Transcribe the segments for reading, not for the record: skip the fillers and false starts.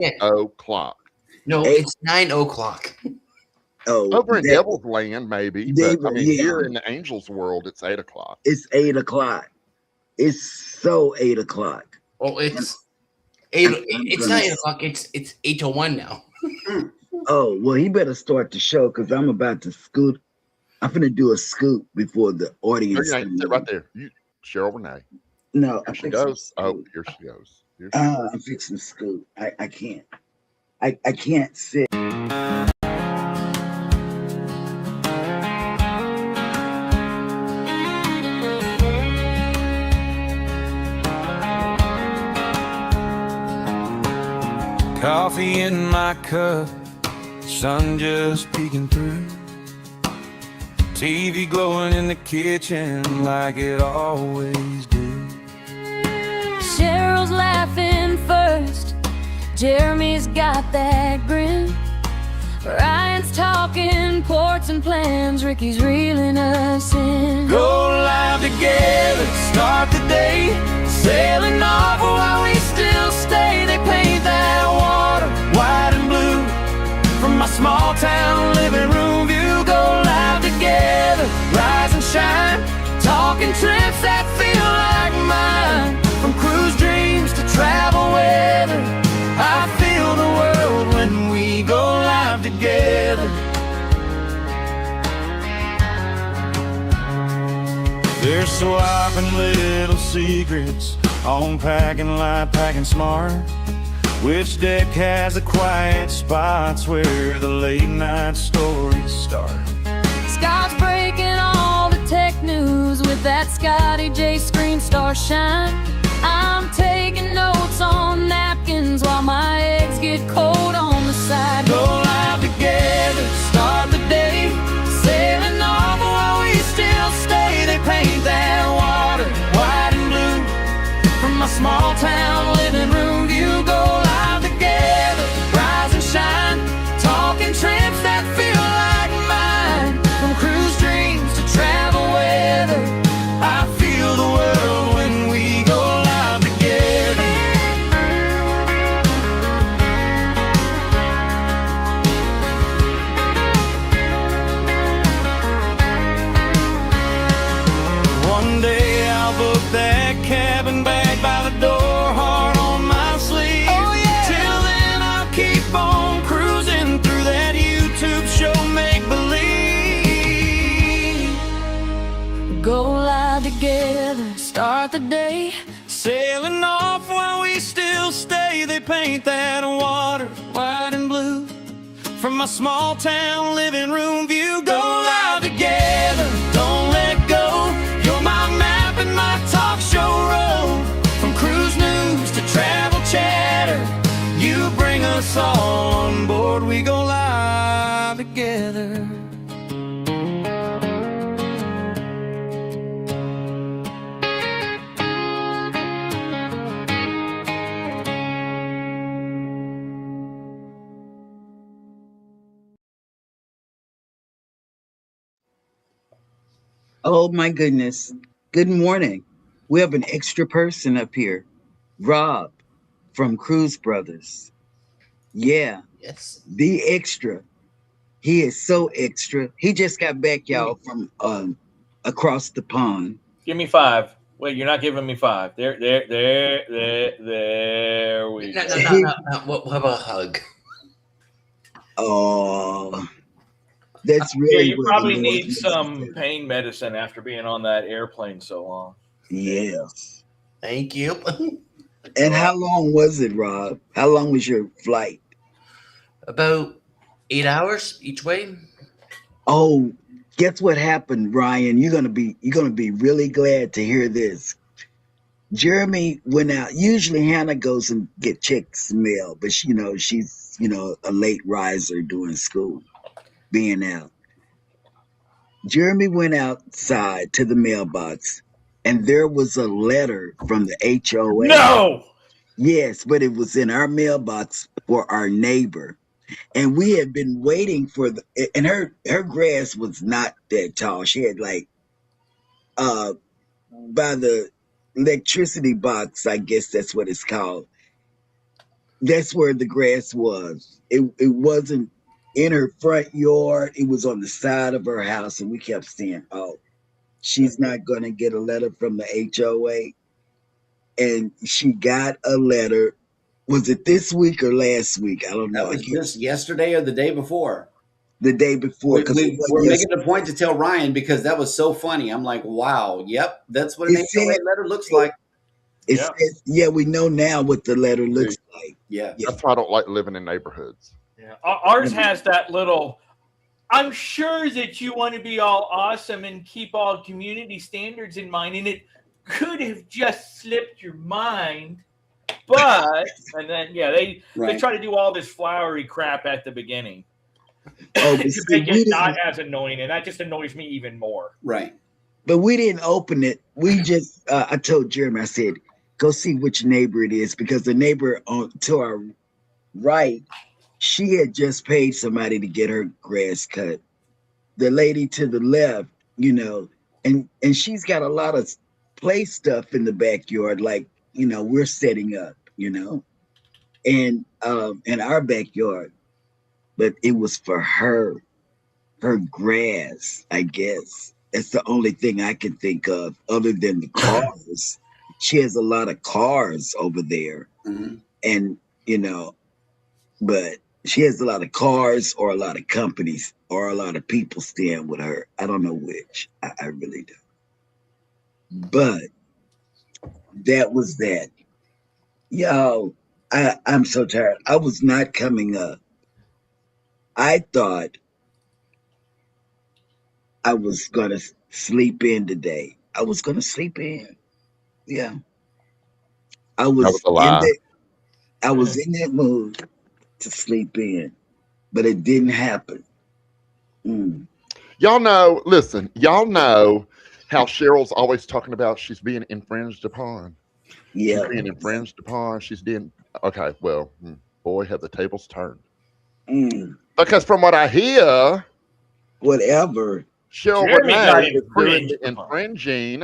Yeah. o'clock. No, Eight. it's 9 o'clock. Oh, Over in that Devil's Land, maybe, they but I mean, yeah. here in the Angels world, it's 8 o'clock. It's 8 o'clock. It's so 8 o'clock. Oh, it's eight. I'm It's gonna. not 8 o'clock. It's 8:01 now. Oh well, he better start the show because I'm about to scoot. I'm gonna do a scoop before the No, audience. you ain't. Sit right there. You, Cheryl Renee. No, Here I'm she fixing to goes. Oh, scoop. here she goes. Here she goes. I'm fixing to scoop. I can't. I can't sit. Coffee in my cup, sun just peeking through. TV glowing in the kitchen like it always do. Cheryl's laughing first, Jeremy's got that grin. Ryan's talking ports and plans, Ricky's reeling us in. Go live together, start the day, sailing off while we still stay. They paint that water white and blue from my small town living room view. Go live together, rise and shine, talking trips that feel like mine. From cruise dreams to travel weather, I feel the world when we go live together. There's swapping little secrets on packing light, packing smart. Which deck has the quiet spots where the late night stories start? Scott's breaking all the tech news with that Scotty J screen star shine. I'm taking notes on napkins while my eggs get cold on the side. Go live together, start the day, sailing off while we still stay. They paint that water white and blue from my small town living room view. Go live together, rise and shine, talking trips that feel like mine. From cruise dreams to travel weather, I feel the world when we go live together. One day I'll book that cabin bag by the door, heart on my sleeve. Oh, yeah. Till then I'll keep on cruising through that YouTube show, make believe. Go live together, start the day, Sailing off while we still stay. They paint that water white and blue from my small town living room view. Go live together, don't let go. You're my map and my talk show road. From cruise news to travel chatter, you bring us all on board. We go live together. Oh my goodness. Good morning. We have an extra person up here. Rob from Cruise Brothers. Yeah, Yes. the extra. He is so extra. He just got back, y'all, from across the pond. Give me 5. Wait, you're not giving me 5. There we No, go. What about a hug? Oh, that's Yeah, really you what probably the Lord need needs some to do. pain medicine after being on that airplane so long. Yes. Thank you. And how long was it, Rob? How long was your flight? About 8 hours each way. Oh, guess what happened, Ryan? You're gonna be really glad to hear this. Jeremy went out. Usually Hannah goes and checks mail, but she's a late riser doing school, being out. Jeremy went outside to the mailbox, and there was a letter from the HOA. No! Yes, but it was in our mailbox for our neighbor. And we had been waiting for and her grass was not that tall. She had by the electricity box, I guess that's what it's called. that's where the grass was. It wasn't in her front yard. It was on the side of her house, and we kept saying, "Oh, she's not going to get a letter from the HOA." And she got a letter. Was it this week or last week? I don't That know. was just yesterday or the day before. The day before, because We're making a point to tell Ryan because that was so funny. I'm like, wow, yep, that's what an It HOA said- letter looks like. It Yeah. says, yeah, we know now what the letter looks like. Yeah. That's why I don't like living in neighborhoods. Yeah. Ours has that little. I'm sure that you want to be all awesome and keep all community standards in mind, and it could have just slipped your mind, but and then they try to do all this flowery crap at the beginning Oh, but to see, make we it not didn't- as annoying, and that just annoys me even more. Right. but we didn't open it. We just, I told Jeremy, I said, go see which neighbor it is, because the neighbor to our right, she had just paid somebody to get her grass cut. The lady to the left, and she's got a lot of play stuff in the backyard, like, we're setting up, and in our backyard. But it was for her grass, I guess. That's the only thing I can think of other than the cars. She has a lot of cars over there. Mm-hmm. And, but she has a lot of cars or a lot of companies or a lot of people staying with her. I don't know which. I really don't. But that was that. Yo, I'm so tired. I was not coming up. I thought I was going to sleep in today. I was going to sleep in. Yeah. I was a lie. I was in that mood to sleep in, but it didn't happen. Y'all know, listen, y'all know how Cheryl's always talking about she's being infringed upon. Yeah. She's being infringed upon. She's being, okay, well, boy, have the tables turned. Because from what I hear, whatever. Cheryl Jeremy got Renee is doing infringed the upon. infringing.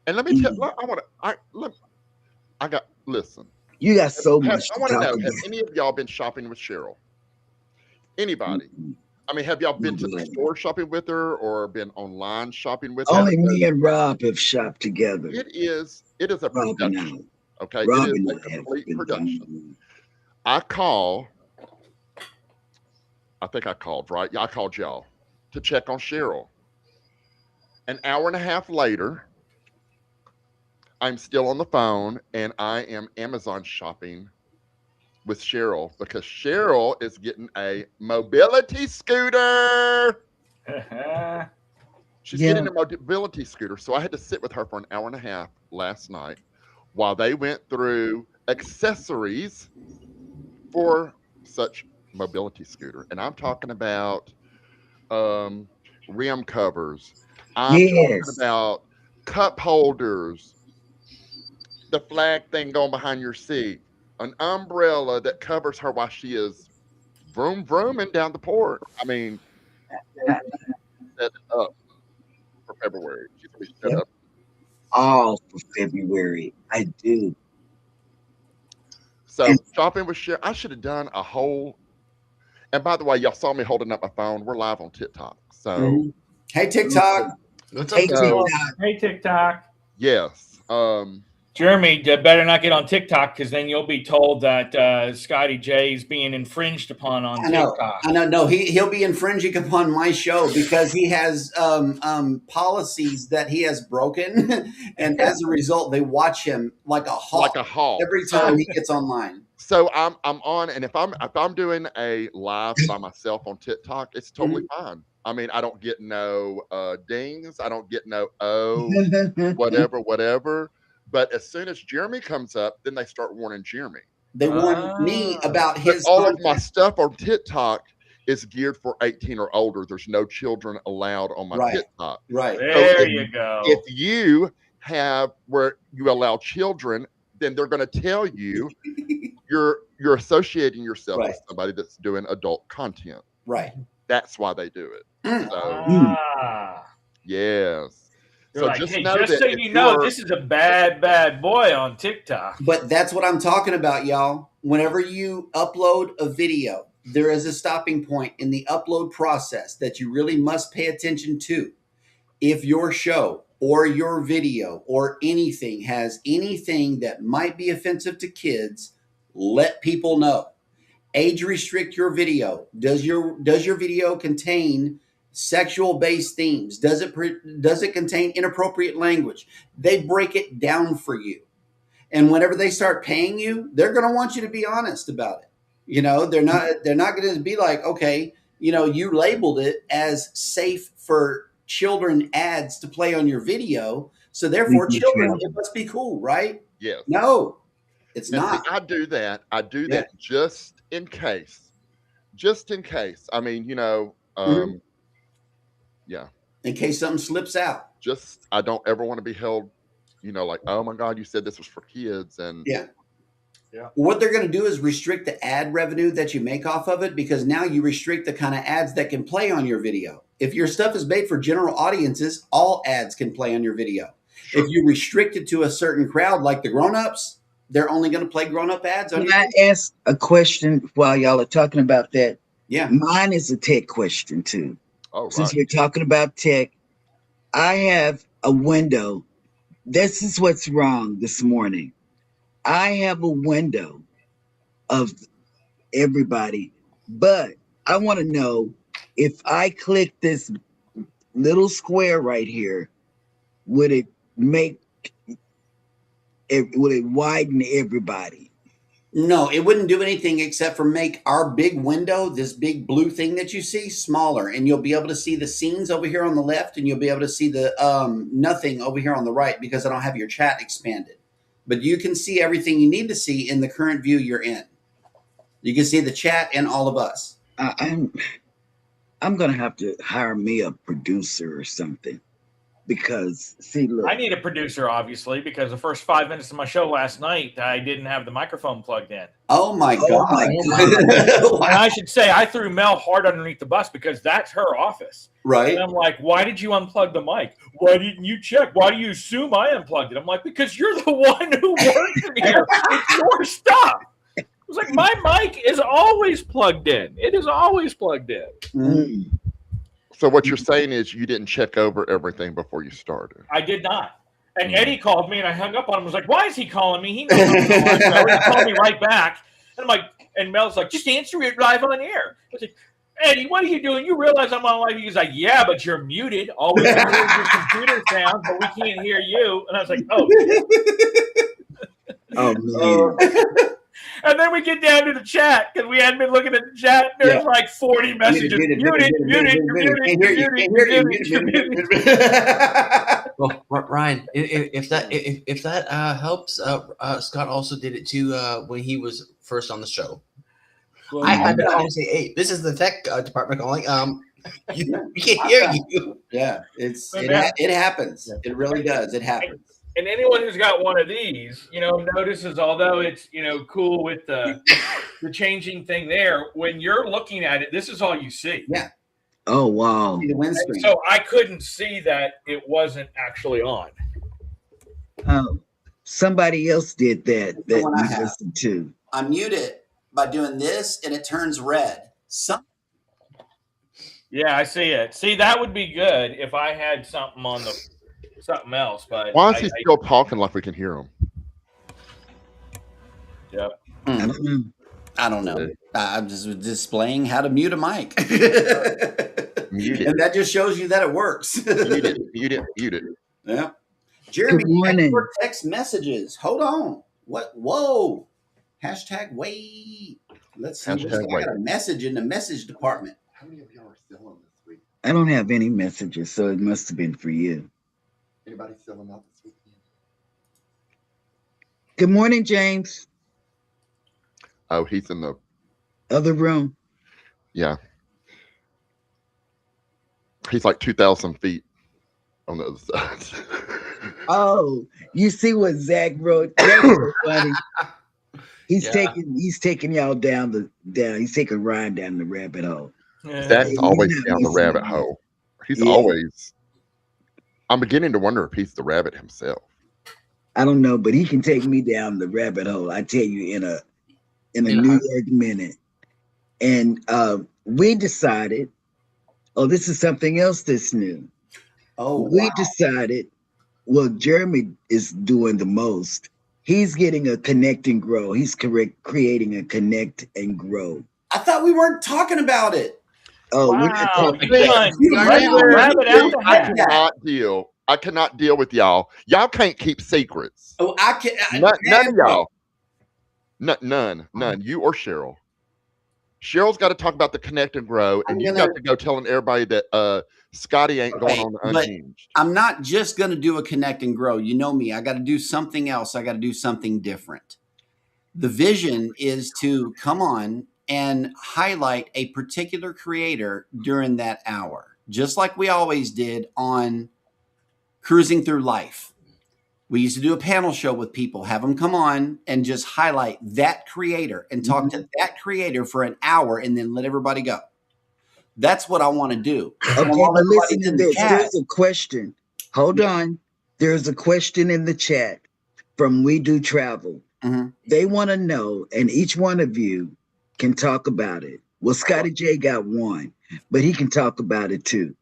And let me tell listen. You got so much I to want to talk know, about. have any of y'all been shopping with Cheryl? Anybody? I mean, have y'all been to the store shopping with her or been online shopping with her? Only me and Rob have shopped together. It is a Rob and production. Okay. Rob It is and a I have complete been production. I think I called, right? Yeah, I called y'all to check on Cheryl. An hour and a half later, I'm still on the phone and I am Amazon shopping with Cheryl because Cheryl is getting a mobility scooter. She's getting a mobility scooter. So I had to sit with her for an hour and a half last night while they went through accessories for such mobility scooter. And I'm talking about rim covers. I'm talking about cup holders, the flag thing going behind your seat, an umbrella that covers her while she is vroom vrooming down the port. I mean, set it up for February. She's gonna be set up. All for February. I do. So shopping with Cheryl, I should have done a whole. And by the way, y'all saw me holding up my phone. We're live on TikTok. So hey TikTok. What's up, Hey, TikTok? TikTok. Hey, TikTok. yes. Jeremy, you better not get on TikTok because then you'll be told that Scotty J is being infringed upon on TikTok. I know. No, he'll be infringing upon my show because he has policies that he has broken, and as a result, they watch him like a hawk. Every time he gets online. So I'm on, and if I'm doing a live by myself on TikTok, it's totally fine. I mean, I don't get no dings, I don't get no whatever. But as soon as Jeremy comes up, then they start warning Jeremy. They warn me about his. All of my stuff on TikTok is geared for 18 or older. There's no children allowed on my TikTok. Right. There you go. If you have where you allow children, then they're going to tell you you're associating yourself with somebody that's doing adult content. Right. That's why they do it. So, yes. So like, just hey, just so you know, this is a bad boy on TikTok. But that's what I'm talking about, y'all. Whenever you upload a video, there is a stopping point in the upload process that you really must pay attention to. If your show or your video or anything has anything that might be offensive to kids, let people know. Age restrict your video. Does your video contain sexual-based themes? Does it contain inappropriate language? They break it down for you. And whenever they start paying you, they're going to want you to be honest about it. You know, they're not going to be like, okay, you know, you labeled it as safe for children ads to play on your video, so therefore children, it must be cool, right? Yes. No, it's not. See, I do that just in case. I mean, you know, yeah. In case something slips out. I don't ever want to be held, you know, like, oh my God, you said this was for kids. And yeah. What they're going to do is restrict the ad revenue that you make off of it, because now you restrict the kind of ads that can play on your video. If your stuff is made for general audiences, all ads can play on your video. Sure. If you restrict it to a certain crowd, like the grown-ups, they're only going to play grown-up ads on Can I ask a question while y'all are talking about that? Yeah. Mine is a tech question too. Oh, right. Since we're talking about tech, I have a window. This is what's wrong this morning. I have a window of everybody, but I want to know if I click this little square right here, would it widen everybody? No, it wouldn't do anything except for make our big window, this big blue thing that you see, smaller, and you'll be able to see the scenes over here on the left, and you'll be able to see the nothing over here on the right, because I don't have your chat expanded. But you can see everything you need to see in the current view you're in. You can see the chat and all of us. I'm gonna have to hire me a producer or something, because see, look, I need a producer, obviously, because the first 5 minutes of my show last night, I didn't have the microphone plugged in. Oh my God! And I should say I threw Mel hard underneath the bus, because that's her office, right? And I'm like, why did you unplug the mic? Why didn't you check? Why do you assume I unplugged it? I'm like, because you're the one who works in here. It's your stuff. It was like, my mic is always plugged in. It is always plugged in. Mm. So what you're saying is you didn't check over everything before you started. I did not. And Eddie called me, and I hung up on him. I was like, why is he calling me? He knows I'm on show. He called me right back. And I'm like, and Mel's like, just answer it live on air. I was like, Eddie, what are you doing? You realize I'm on live? He's like, yeah, but you're muted. All we can hear is your computer sound, but we can't hear you. And I was like, oh. Oh, man. And then we get down to the chat, because we hadn't been looking at the chat. There's like 40 messages. Muted. Well, Ryan, if that helps, Scott also did it too when he was first on the show. Well, I had to call and say, "Hey, this is the tech department calling. We can't hear you." Yeah, it happens. It really does. It happens. And anyone who's got one of these, notices, although it's, cool with the changing thing there, when you're looking at it, this is all you see. Yeah. Oh, wow. See the windscreen. So I couldn't see that it wasn't actually on. Oh, somebody else did that you listened to. I mute it by doing this, and it turns red. Yeah, I see it. See, that would be good if I had something on something else, but why is he still talking like we can hear him? Yeah. I don't know. I'm just displaying how to mute a mic. Mute it. And that just shows you that it works. Mute it. Yeah. Jeremy, text messages. Hold on. What? Whoa. Hashtag wait. Let's see. I got a message in the message department. How many of y'all are still on this week? I don't have any messages, so it must have been for you. Anybody selling out this weekend? Good morning, James. Oh, he's in the other room. Yeah. He's like 2,000 feet on the other side. Oh, you see what Zach wrote? That's so funny. He's taking y'all down. He's taking Ryan down the rabbit hole. Zach's always down the rabbit hole. He's always. I'm beginning to wonder if he's the rabbit himself. I don't know, but he can take me down the rabbit hole. I tell you, in a New York minute. And we decided, oh, this is something else that's new. Oh, we decided, well, Jeremy is doing the most. He's getting a connect and grow. He's creating a connect and grow. I thought we weren't talking about it. Oh, wow. we're not talking I cannot deal with y'all. Y'all can't keep secrets. Oh, I can. None of y'all. None. You or Cheryl. Cheryl's got to talk about the connect and grow, and you got to go telling everybody that Scotty ain't going on the Unhinged. I'm not just going to do a connect and grow. You know me. I got to do something else. I got to do something different. The vision is to come on and highlight a particular creator during that hour, just like we always did on Cruising Through Life. We used to do a panel show with people, have them come on and just highlight that creator and talk to that creator for an hour and then let everybody go. That's what I want to do. Okay, but listen to this. There's a question. Hold on. There's a question in the chat from We Do Travel. They want to know, and each one of you can talk about it. Well, Scotty J got one, but he can talk about it too.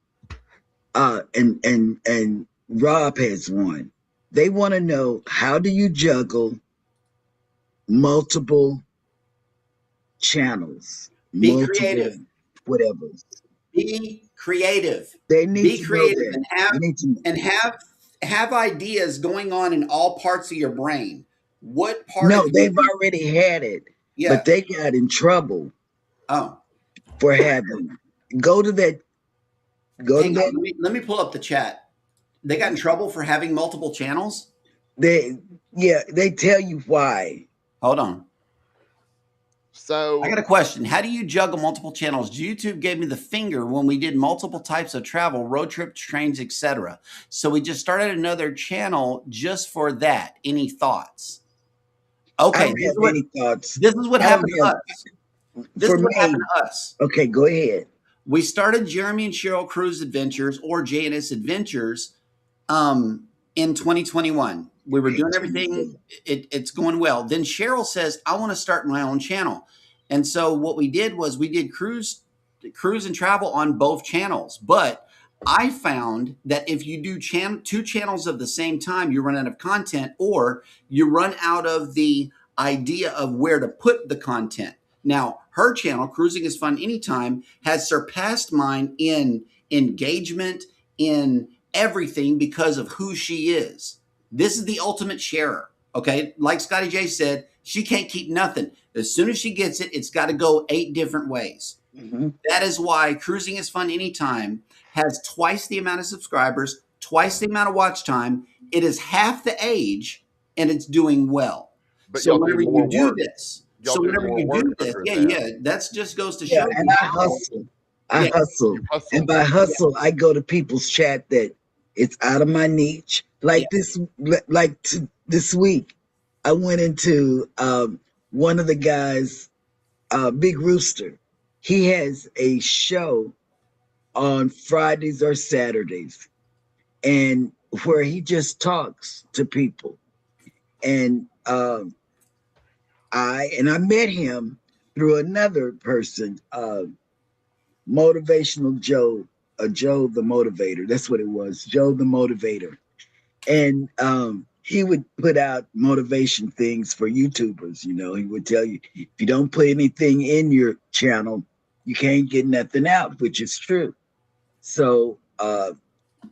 And Rob has one. They want to know, how do you juggle multiple channels? Be creative. Whatever. Be creative. They need be to creative and have ideas going on in all parts of your brain. What part? No, they've already had it. Yeah. But they got in trouble. For having. Go to that. Let me pull up the chat. They got in trouble for having multiple channels? They tell you why. Hold on. So I got a question. How do you juggle multiple channels? YouTube gave me the finger when we did multiple types of travel, road trips, trains, etc. So we just started another channel just for that. Any thoughts? Okay. This is what happened to us. This is what happened to us. Okay, go ahead. We started Jeremy and Cheryl Cruise Adventures, or JNS Adventures, in 2021. We were doing everything. It's going well. Then Cheryl says, I want to start my own channel. And so what we did was we did cruise and travel on both channels. But I found that if you do two channels of the same time, you run out of content, or you run out of the idea of where to put the content. Now, her channel, Cruising is Fun Anytime, has surpassed mine in engagement, in everything, because of who she is. This is the ultimate sharer. Okay. Like Scotty J said, she can't keep nothing. As soon as she gets it, it's got to go 8 different ways. That is why Cruising is Fun Anytime has twice the amount of subscribers, twice the amount of watch time. It is half the age, and it's doing well. But so whenever you do this, that just goes to show. And I hustle. And by hustle, I go to people's chat that it's out of my niche. This week, I went into one of the guys, Big Rooster. He has a show on Fridays or Saturdays, and where he just talks to people. And I met him through another person, Motivational Joe, Joe the Motivator. That's what it was, Joe the Motivator. And he would put out motivation things for YouTubers. You know, he would tell you, if you don't put anything in your channel, you can't get nothing out, which is true. So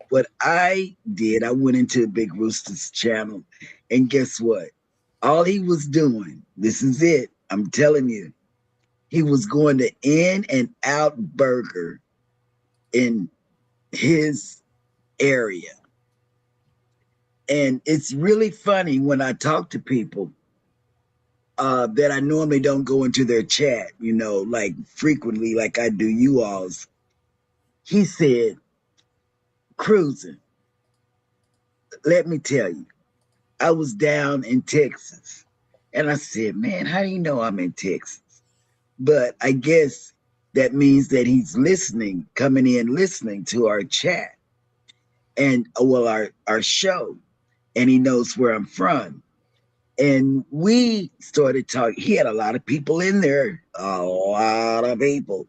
what I did, I went into Big Rooster's channel, and guess what? All he was doing, this is it, I'm telling you, he was going to In-N-Out Burger in his area. And it's really funny when I talk to people that I normally don't go into their chat, you know, like frequently, like I do you all's. He said, Cruising, let me tell you, I was down in Texas. And I said, man, how do you know I'm in Texas? But I guess that means that he's listening, coming in, listening to our chat. and well, our show, and he knows where I'm from. And we started talking. He had a lot of people in there, a lot of people.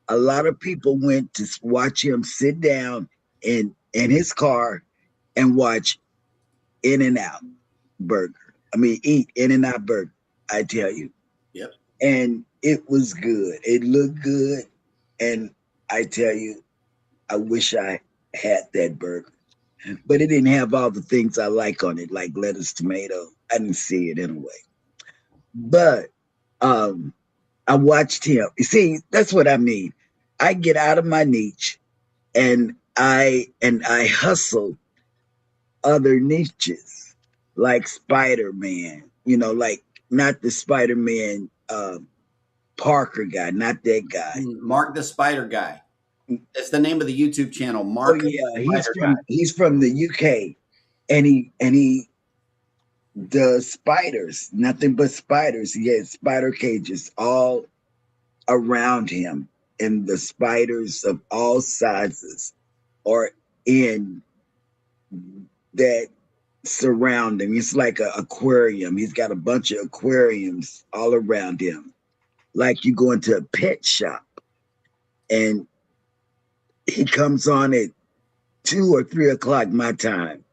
A lot of people went to watch him sit down in his car and watch In and Out Burger. I mean, eat In and Out Burger. I tell you. Yep. And it was good. It looked good, and I tell you, I wish I had that burger, but it didn't have all the things I like on it, like lettuce, tomato. I didn't see it anyway. But I watched him. You see, that's what I mean. I get out of my niche, and I hustle other niches, like Spider-Man. You know, like not the Spider-Man Parker guy, not that guy. Mark the Spider Guy. That's the name of the YouTube channel. Mark. Oh yeah, he's from the UK, and he does spiders, nothing but spiders. He has spider cages all around him, and the spiders of all sizes are in that surround him. It's like an aquarium. He's got a bunch of aquariums all around him, like you go into a pet shop, and he comes on at 2 or 3 o'clock my time,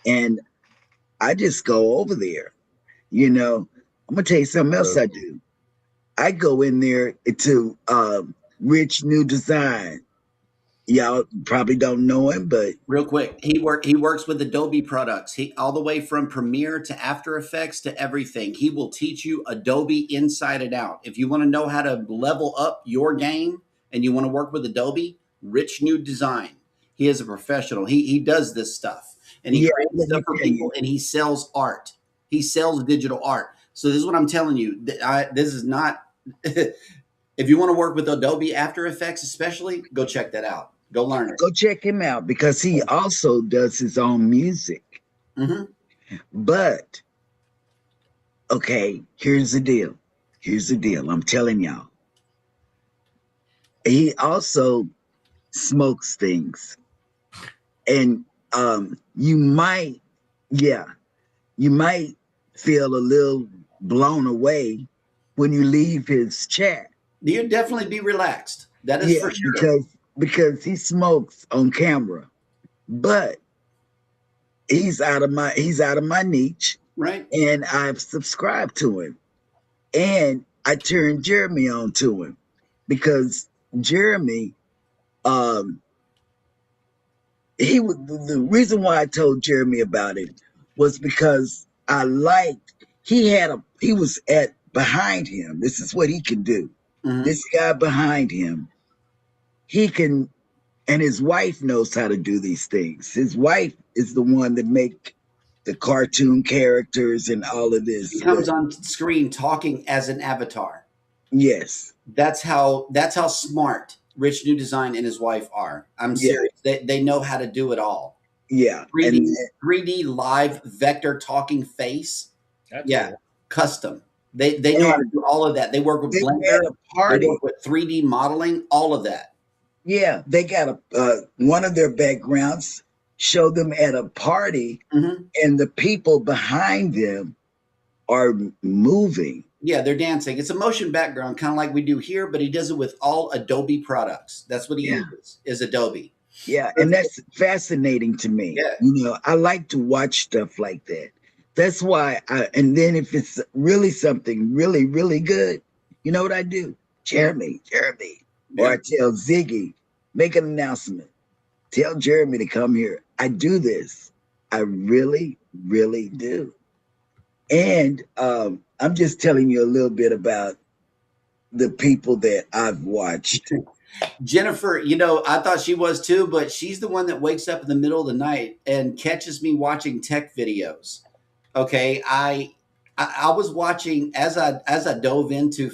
and I just go over there. You know, I'm gonna tell you something else I do. I go in there to Rich New Design. Y'all probably don't know him, but real quick, he works with Adobe products. He all the way from Premiere to After Effects to everything. He will teach you Adobe inside and out. If you want to know how to level up your game and you want to work with Adobe, Rich New Design. He is a professional. He does this stuff, and he creates stuff for people, and he sells art. He sells digital art. So this is what I'm telling you. This is not. If you want to work with Adobe After Effects, especially, go check that out. Go learn it. Go check him out, because he also does his own music. Mm-hmm. But okay, here's the deal. Here's the deal. I'm telling y'all. He also smokes things, and you might feel a little blown away when you leave his chat. You'd definitely be relaxed. That is for sure. Because he smokes on camera, but he's out of my niche, right? And I've subscribed to him, and I turned Jeremy on to him, because Jeremy, the reason why I told Jeremy about it was because I liked he was at behind him. This is what he can do. Mm-hmm. This guy behind him, he can, and his wife knows how to do these things. His wife is the one that make the cartoon characters and all of this. He comes on screen talking as an avatar. Yes. That's how smart Rich New Design and his wife are. I'm serious. They know how to do it all. Yeah. 3D live vector talking face. That's cool. Custom. They know how to do all of that. They work with Blender. They work with 3D modeling, all of that. Yeah, they got one of their backgrounds show them at a party, mm-hmm. and the people behind them are moving. Yeah, they're dancing. It's a motion background, kind of like we do here, but he does it with all Adobe products. That's what he uses, is Adobe. Yeah, and that's fascinating to me. Yeah. You know, I like to watch stuff like that. That's why and then if it's really something really, really good, you know what I do? Jeremy. Or I tell Ziggy, make an announcement. Tell Jeremy to come here. I do this. I really, really do. And I'm just telling you a little bit about the people that I've watched. Jennifer, you know, I thought she was too, but she's the one that wakes up in the middle of the night and catches me watching tech videos. Okay, I was watching as I dove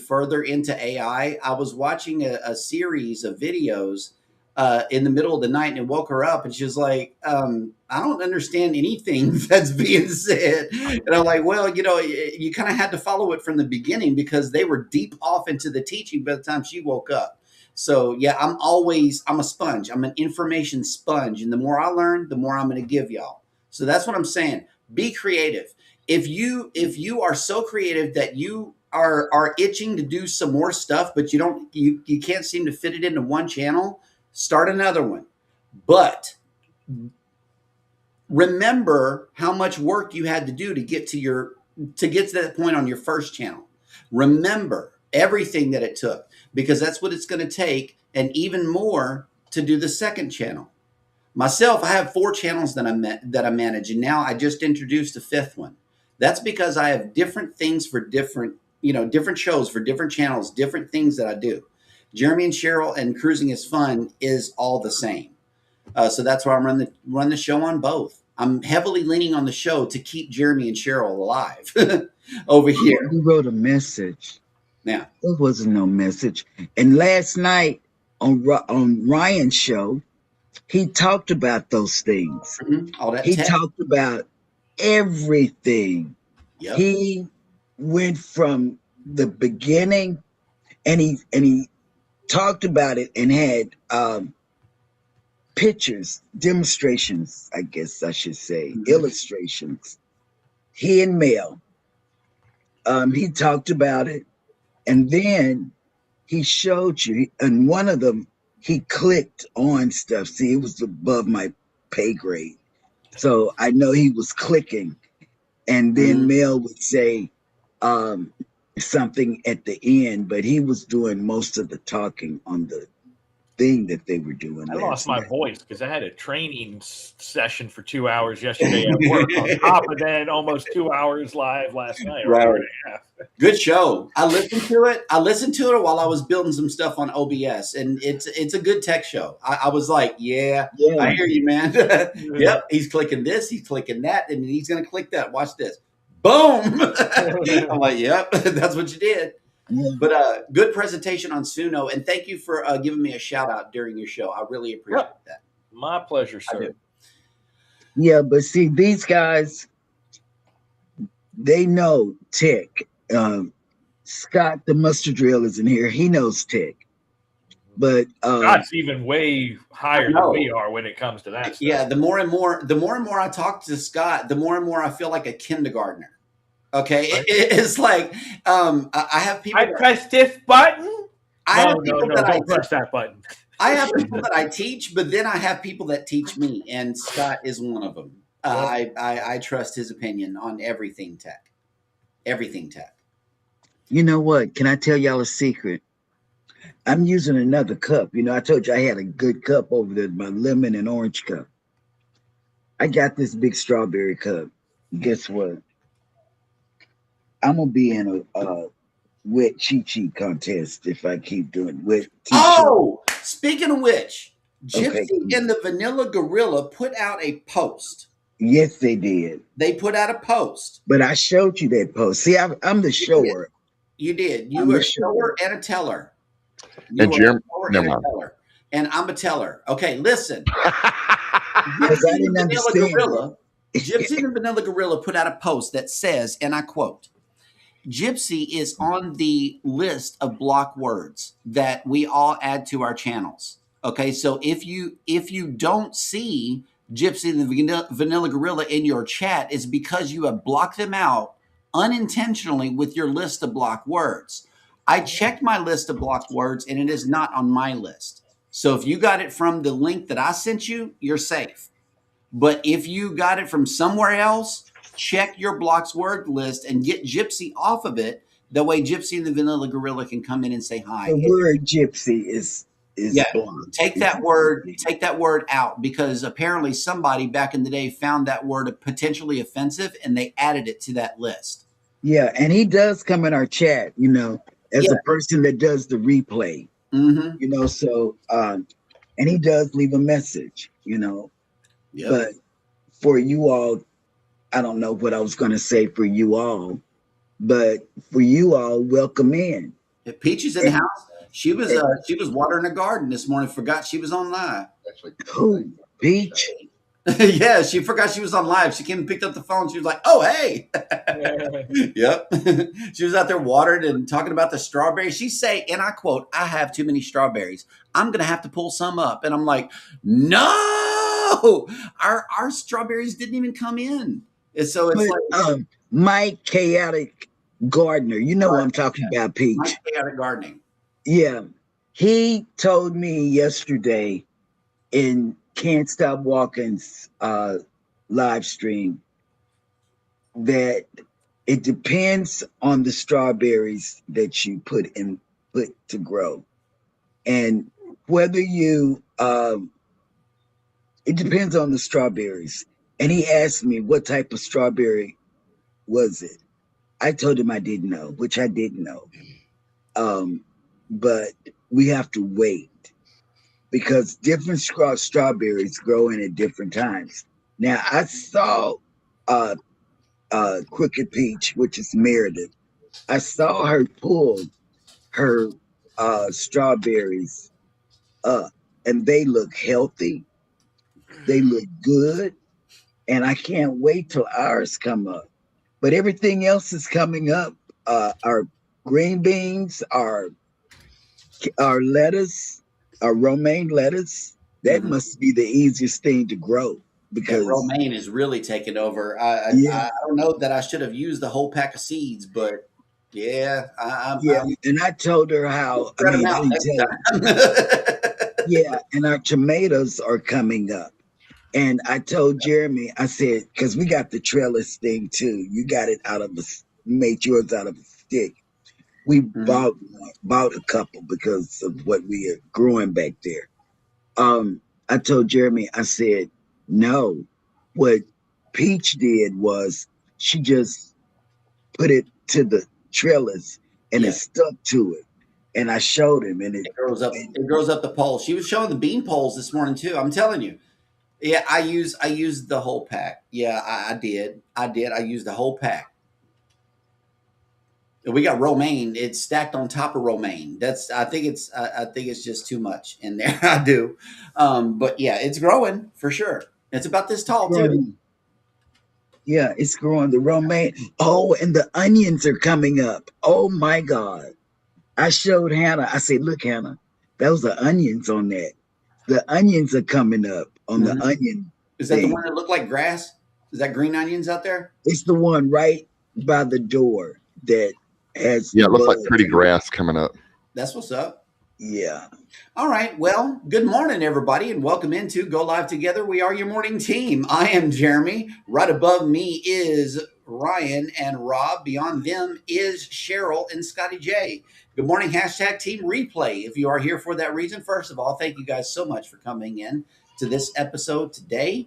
further into AI. I was watching a series of videos in the middle of the night, and woke her up, and she was like, "I don't understand anything that's being said." And I'm like, "Well, you know, you kind of had to follow it from the beginning because they were deep off into the teaching by the time she woke up." So yeah, I'm a sponge. I'm an information sponge. And the more I learn, the more I'm going to give y'all. So that's what I'm saying. Be creative. If you are so creative that you are itching to do some more stuff, but you can't seem to fit it into one channel, start another one. But remember how much work you had to do to get to that point on your first channel. Remember everything that it took, because that's what it's going to take, and even more to do the second channel. Myself, I have 4 channels that I manage, and now I just introduced a 5th one. That's because I have different things for different shows for different channels, different things that I do. Jeremy and Cheryl and Cruising is Fun is all the same. So that's why I'm run the show on both. I'm heavily leaning on the show to keep Jeremy and Cheryl alive over here. You wrote a message. Yeah. There wasn't no message. And last night on Ryan's show, he talked about those things. All that he talked about everything. Yep. He went from the beginning, and he talked about it and had pictures, demonstrations, I guess I should say, illustrations. He and Mel. He talked about it, and then he showed you, and one of them, he clicked on stuff. See, it was above my pay grade. So I know he was clicking. And then Mel would say something at the end, but he was doing most of the talking on the thing that they were doing. I lost my voice because I had a training session for 2 hours yesterday at work on top of that almost 2 hours live last night. Right. Good show. I listened to it while I was building some stuff on OBS, and it's a good tech show. I was like, yeah, I hear you, man. Yep, he's clicking this, he's clicking that, and he's gonna click that. Watch this. Boom. I'm like, yep, that's what you did. Yeah. But good presentation on Suno, and thank you for giving me a shout out during your show. I really appreciate that. My pleasure, sir. Yeah, but see, these guys, they know tech. Scott, the mustard drill, is in here. He knows tech. But Scott's even way higher than we are when it comes to that stuff. Yeah, the more and more I talk to Scott, the more and more I feel like a kindergartner. Okay, right. It's like I have people. I press this button. Don't press that button. I have people that I teach, but then I have people that teach me, and Scott is one of them. I trust his opinion on everything tech. Everything tech. You know what? Can I tell y'all a secret? I'm using another cup. You know, I told you I had a good cup over there, my lemon and orange cup. I got this big strawberry cup. Guess what? I'm gonna be in a wet cheat contest if I keep doing wet. Oh, speaking of which, Gypsy and the Vanilla Gorilla put out a post. Yes, they did. They put out a post. But I showed you that post. See, I'm the shower. You did. You were a shower and a teller. And Jim, and I'm a teller. Okay, listen. Gypsy and the Vanilla Gorilla put out a post that says, and I quote, Gypsy is on the list of block words that we all add to our channels. Okay, so if you don't see Gypsy and the Vanilla Gorilla in your chat, it's because you have blocked them out unintentionally with your list of block words. I checked my list of block words, and it is not on my list. So if you got it from the link that I sent you, you're safe. But if you got it from somewhere else, check your blocks word list and get Gypsy off of it. That way Gypsy and the Vanilla Gorilla can come in and say hi. The word Gypsy is blocked. Take that word out, because apparently somebody back in the day found that word potentially offensive and they added it to that list. Yeah, and he does come in our chat, you know, as a person that does the replay. Mm-hmm. You know, so and he does leave a message, you know. Yep. But for you all, I don't know what I was going to say for you all, but for you all, welcome in. If Peach is in the house, she was watering her garden this morning. Forgot she was on live. Who? Peach? Yeah, she forgot she was on live. She came and picked up the phone. She was like, "Oh, hey." Yep. She was out there watered and talking about the strawberries. She say, and I quote, "I have too many strawberries. I'm gonna have to pull some up." And I'm like, "No, our strawberries didn't even come in." And so it's like Mike Chaotic Gardner. You know what I'm talking about, Peach. Mike Chaotic Gardening. Yeah. He told me yesterday in Can't Stop Walking's live stream that it depends on the strawberries that you put to grow, and whether you it depends on the strawberries. And he asked me what type of strawberry was it. I told him I didn't know, which I didn't know. But we have to wait because different strawberries grow in at different times. Now I saw Crooked Peach, which is Meredith. I saw her pull her strawberries up, and they look healthy. They look good, and I can't wait till ours come up. But everything else is coming up. Our green beans, our lettuce, our romaine lettuce. That must be the easiest thing to grow because romaine is really taking over. I don't know that I should have used the whole pack of seeds, but yeah, and I told her how. Yeah, and our tomatoes are coming up. And I told Jeremy, I said, because we got the trellis thing too. You got it made yours out of a stick. We bought a couple because of what we are growing back there. I told Jeremy, I said, no, what Peach did was she just put it to the trellis and it stuck to it. And I showed him, and it grows up. It grows up the pole. She was showing the bean poles this morning too. I'm telling you. Yeah, I used the whole pack. Yeah, I did. I used the whole pack. We got romaine. It's stacked on top of romaine. I think it's just too much in there. I do. But yeah, it's growing for sure. It's about this tall too. Yeah, it's growing. The romaine. Oh, and the onions are coming up. Oh my God. I showed Hannah. I said, look, Hannah, those are onions on that. The onions are coming up on the onion. Is that the one that look like grass? Is that green onions out there? It's the one right by the door that has. Yeah, it looks like pretty grass coming up. That's what's up. Yeah. All right. Well, good morning, everybody, and welcome into Go Live Together. We are your morning team. I am Jeremy. Right above me is Ryan and Rob. Beyond them is Cheryl and Scotty J. Good morning, #Team Replay. If you are here for that reason, first of all, thank you guys so much for coming in to this episode today,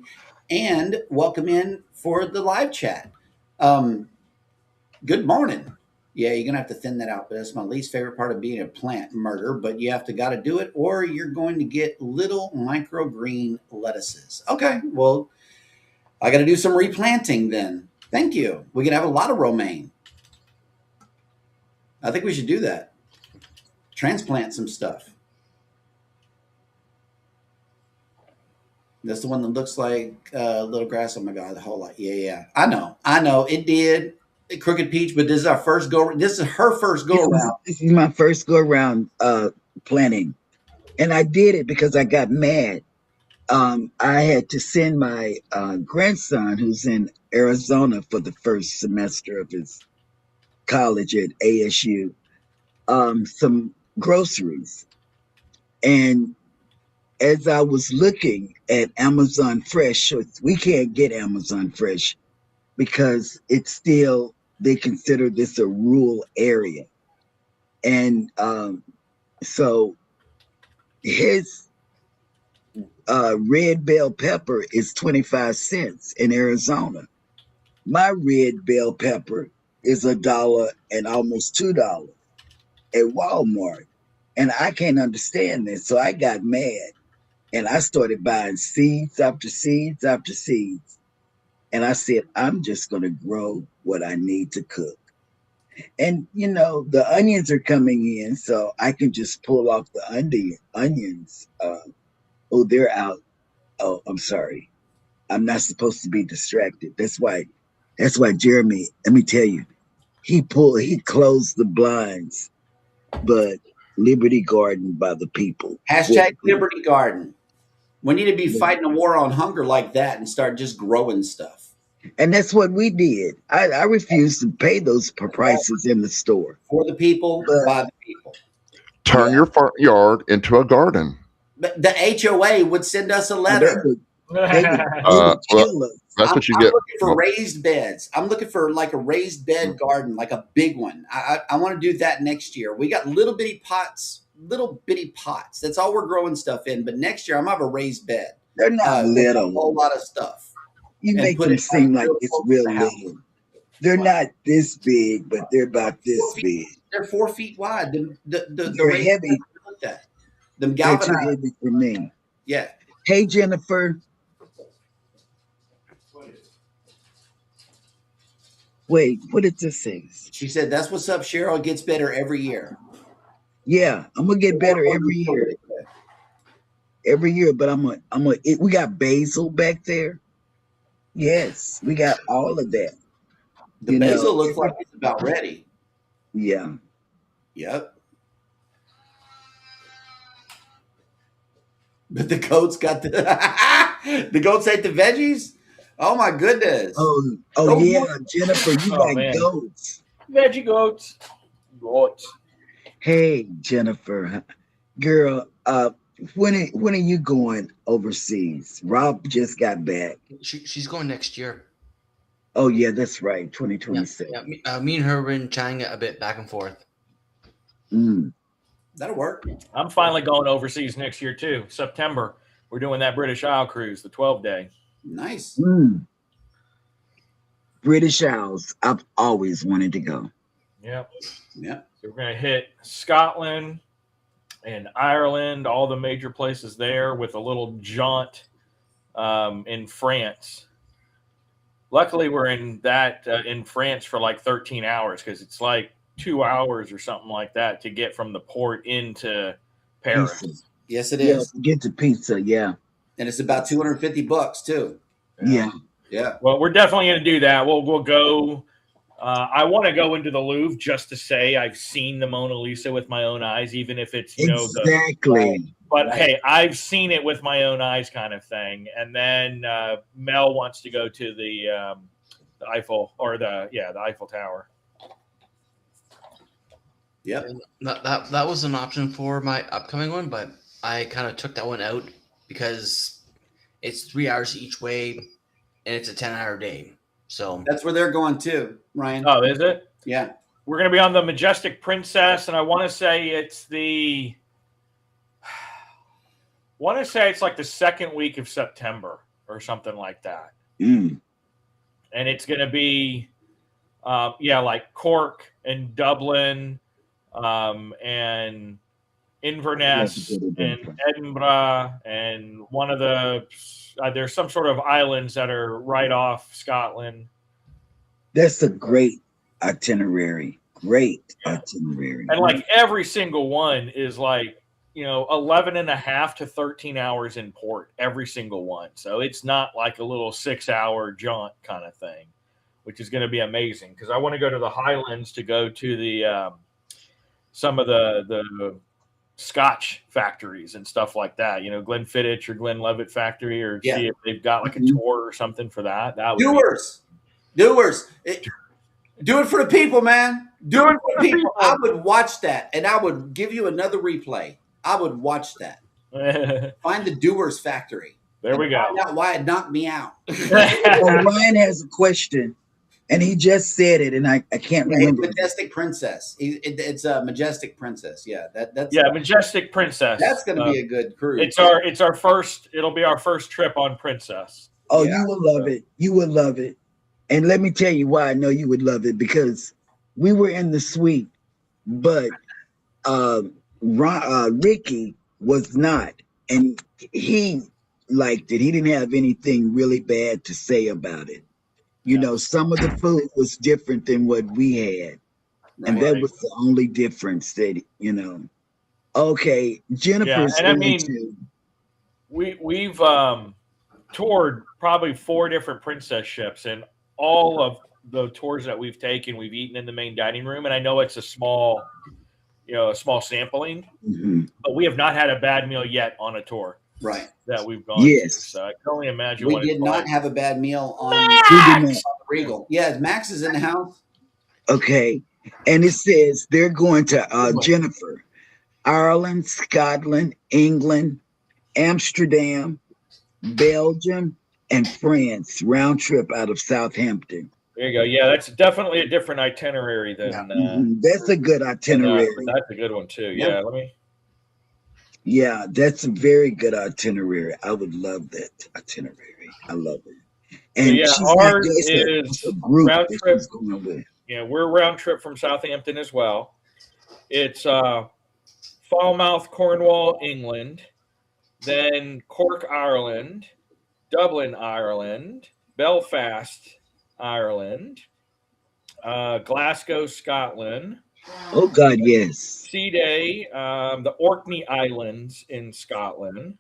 and welcome in for the live chat. Good morning. Yeah, you're going to have to thin that out, but that's my least favorite part of being a plant murder, but you have to got to do it or you're going to get little microgreen lettuces. Okay, well, I got to do some replanting then. Thank you. We can have a lot of romaine. I think we should do that. Transplant some stuff. That's the one that looks like little grass. Oh my God, the whole lot. Yeah. I know. It did. Crooked Peach, but this is our first go. This is her first go around. This is my first go around planting, and I did it because I got mad. I had to send my grandson, who's in Arizona for the first semester of his college at ASU, some groceries. And as I was looking at Amazon Fresh, we can't get Amazon Fresh because it's still, they consider this a rural area. And so his red bell pepper is 25 cents in Arizona. My red bell pepper is $1 and almost $2 at Walmart. And I can't understand this. So I got mad and I started buying seeds after seeds after seeds. And I said, I'm just going to grow what I need to cook. And, you know, the onions are coming in, so I can just pull off the onions. They're out. Oh, I'm sorry. I'm not supposed to be distracted. That's why Jeremy, let me tell you, he closed the blinds, but Liberty Garden by the people. Hashtag Liberty Garden. We need to be fighting a war on hunger like that and start just growing stuff. And that's what we did. I refused to pay those prices in the store. For the people, by the people. Turn your front yard into a garden. But the HOA would send us a letter. They would kill us. That's what you I'm get. looking for raised beds. I'm looking for like a raised bed garden, like a big one. I want to do that next year. We got little bitty pots. That's all we're growing stuff in. But next year, I'm gonna have a raised bed. They're not little. A whole lot of stuff. You make them seem like it's real little. They're not this big, but they're about this big. They're 4 feet wide. They're heavy. Look at them galvanized. They're too heavy for me. Yeah. Hey, Jennifer. Wait, what did this say? She said, "That's what's up, Cheryl. It gets better every year." Yeah, I'm gonna get better every year. Every year, but we got basil back there. Yes, we got all of that. The basil looks like it's about ready. Yeah. Yep. But the goats got the goats ate the veggies. Oh my goodness. Oh yeah, Jennifer, you like goats. Veggie goats. Goats. Hey, Jennifer, girl, when are you going overseas? Rob just got back. She's going next year. Oh yeah, that's right, 2026. Yeah, me and her have been chatting a bit back and forth. That'll work. I'm finally going overseas next year too. September. We're doing that British Isle cruise, the 12-day. Nice. British Isles. I've always wanted to go. Yep. Yeah. So we're going to hit Scotland and Ireland, all the major places there, with a little jaunt in France. Luckily, we're in France for like 13 hours because it's like 2 hours or something like that to get from the port into Paris. Pizza. Yes, it is. Yeah, get to pizza, yeah. And it's about $250 too. Yeah. Yeah. Well, we're definitely going to do that. We'll go. I want to go into the Louvre just to say I've seen the Mona Lisa with my own eyes, even if it's exactly. But hey, I've seen it with my own eyes, kind of thing. And then Mel wants to go to the Eiffel the Eiffel Tower. Yep. That was an option for my upcoming one, but I kind of took that one out because it's 3 hours each way and it's a 10-hour day. So that's where they're going too, Ryan. Oh, is it? Yeah. We're going to be on the Majestic Princess, and I want to say it's like the second week of September or something like that. And it's going to be, like Cork and Dublin, and Inverness and Edinburgh, and one of the there's some sort of islands that are right off Scotland. That's a great itinerary. Itinerary. And like every single one is like, 11 and a half to 13 hours in port, every single one. So it's not like a little 6-hour jaunt kind of thing, which is going to be amazing because I want to go to the Highlands to go to the some of the Scotch factories and stuff like that, Glenfiddich or Glenlivet factory, or see if they've got like a tour or something for that. That would doers. Do it for the people, man. Do it for the people. I would watch that, and I would give you another replay. I would watch that. Find the Doers factory. There we go. Find out why it knocked me out. Well, Ryan has a question, and he just said it, and I can't remember. Majestic Princess. It's a Majestic Princess. Yeah, that's Majestic Princess. That's going to be a good cruise. It's our first. It'll be our first trip on Princess. Oh, you will love it. You will love it. And let me tell you why I know you would love it, because we were in the suite, but Ricky was not, and he liked it. He didn't have anything really bad to say about it. Some of the food was different than what we had, and that was the only difference that Okay, Jennifer's we've toured probably 4 different princess ships, and all of the tours that we've taken, we've eaten in the main dining room. And I know it's a small sampling, but we have not had a bad meal yet on a tour. Right. That we've gone to. So I can only imagine we what did it's not like. have a bad meal on Max! Regal. Yeah, Max is in the house. Okay. And it says they're going to Jennifer, Ireland, Scotland, England, Amsterdam, Belgium, and France, round trip out of Southampton. There you go. Yeah, that's definitely a different itinerary than. That's a good itinerary. That's a good one too. Yeah, let me. Yeah, that's a very good itinerary. I would love that itinerary. I love it. And ours is a group round trip. Going with. Yeah, we're round trip from Southampton as well. It's Falmouth, Cornwall, England, then Cork, Ireland, Dublin, Ireland, Belfast, Ireland, Glasgow, Scotland. Oh God, yes. Sea Day, the Orkney Islands in Scotland,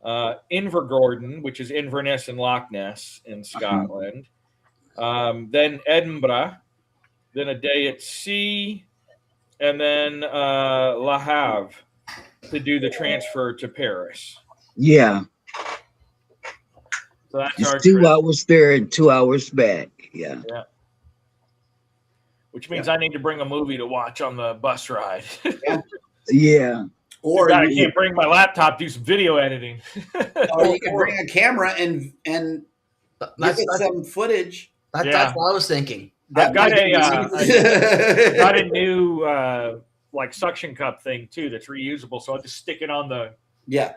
Invergordon, which is Inverness and Loch Ness in Scotland, then Edinburgh, then a day at sea, and then Le Havre to do the transfer to Paris. Yeah. So that's it's our 2 trip. hours there and 2 hours back. Yeah. Which means I need to bring a movie to watch on the bus ride. Yeah. Or I can't bring my laptop, do some video editing. Or you can bring a camera and give it some footage. That's what I was thinking. I've got a new like suction cup thing too that's reusable, so I'll just stick it on the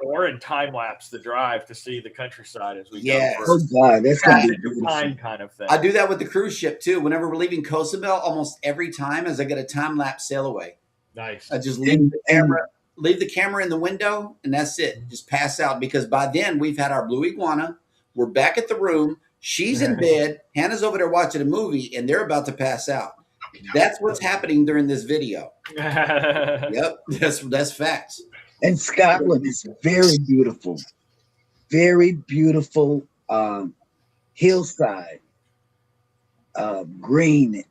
door and time lapse the drive to see the countryside as we go. Oh God, that's gonna be time kind of thing. I do that with the cruise ship too. Whenever we're leaving Cozumel, almost every time as I get a time lapse sail away. Nice. I just leave the camera in the window, and that's it. Just pass out, because by then we've had our blue iguana. We're back at the room. She's in bed. Hannah's over there watching a movie, and they're about to pass out. That's what's happening during this video. Yep, that's facts. And Scotland is very beautiful. Very beautiful hillside. Green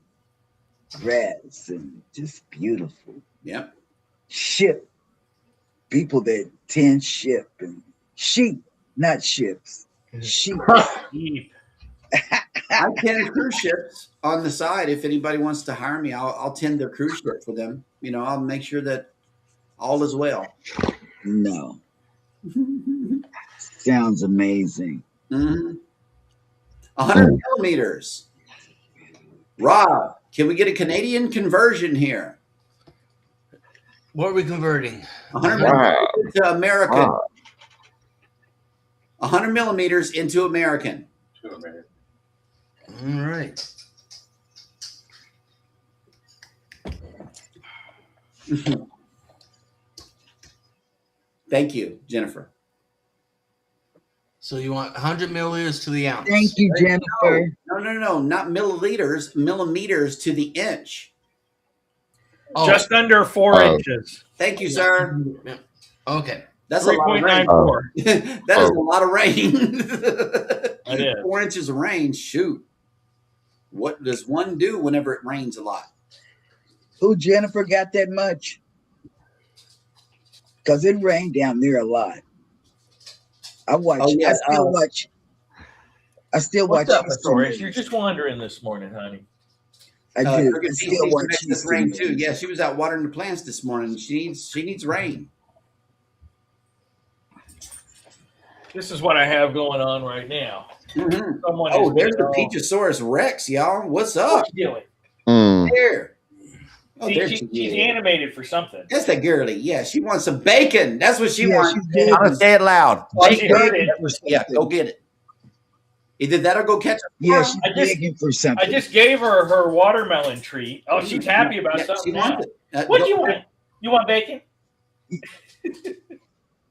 grass and just beautiful. Yep. Ship. People that tend ship and sheep, not ships. Sheep. I tend cruise ships on the side. If anybody wants to hire me, I'll tend their cruise ship for them. You know, I'll make sure that all is well. No. Sounds amazing. 100 millimeters. Rob, can we get a Canadian conversion here? What are we converting? 100 millimeters to American. 100 millimeters into American. All right. Thank you, Jennifer. So you want 100 milliliters to the ounce? Thank you, Jennifer. No, not milliliters, millimeters to the inch. Oh. Just under 4 inches. Thank you, sir. Okay. That's 3.94. That is a lot of rain. That is 4 inches of rain. Shoot. What does one do whenever it rains a lot? Who, Jennifer, got that much? Because it rained down there a lot. I watch. Oh, yeah. I still watch. What's up, Doris? You're just wandering this morning, honey. I do. I still watch this rain too. Yeah, she was out watering the plants this morning. She needs rain. This is what I have going on right now. Mm-hmm. There's the Peachosaurus Rex, y'all. What's up? What you doing? There. Oh, she's animated for something. That's the girly. Yeah, she wants some bacon. That's what she wants. I'm gonna say it loud. Yeah, go get it. Either that or go catch her. Yeah, she's begging for something. I just gave her watermelon treat. Oh, she's happy about something. She wants it. What do you want? You want bacon?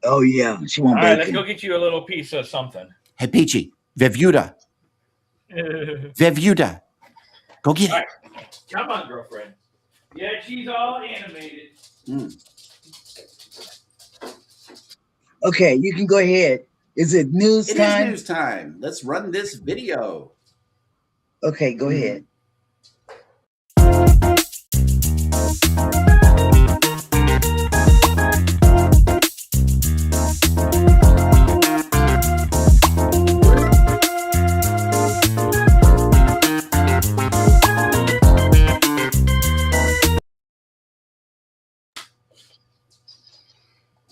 Oh yeah, she wants bacon. All right, let's go get you a little piece of something. Hey, Peachy, Vevuda. Vevuda. Go get it. Right. Come on, girlfriend. Yeah, she's all animated. Okay, you can go ahead. Is it news It time? is news time. Let's run this video. Okay, go ahead.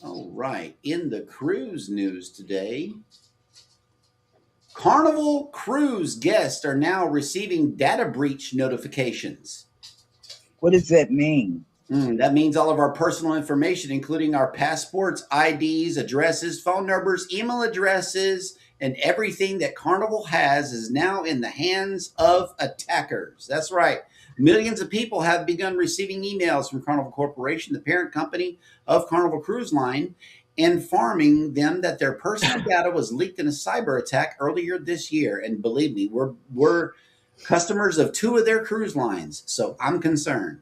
All right. In the cruise news today, Carnival cruise guests are now receiving data breach notifications. What does that mean? That means all of our personal information, including our passports, IDs, addresses, phone numbers, email addresses, and everything that Carnival has is now in the hands of attackers. That's right. Millions of people have begun receiving emails from Carnival Corporation, the parent company of Carnival Cruise Line, informing them that their personal data was leaked in a cyber attack earlier this year. And believe me, we're customers of 2 of their cruise lines, so I'm concerned.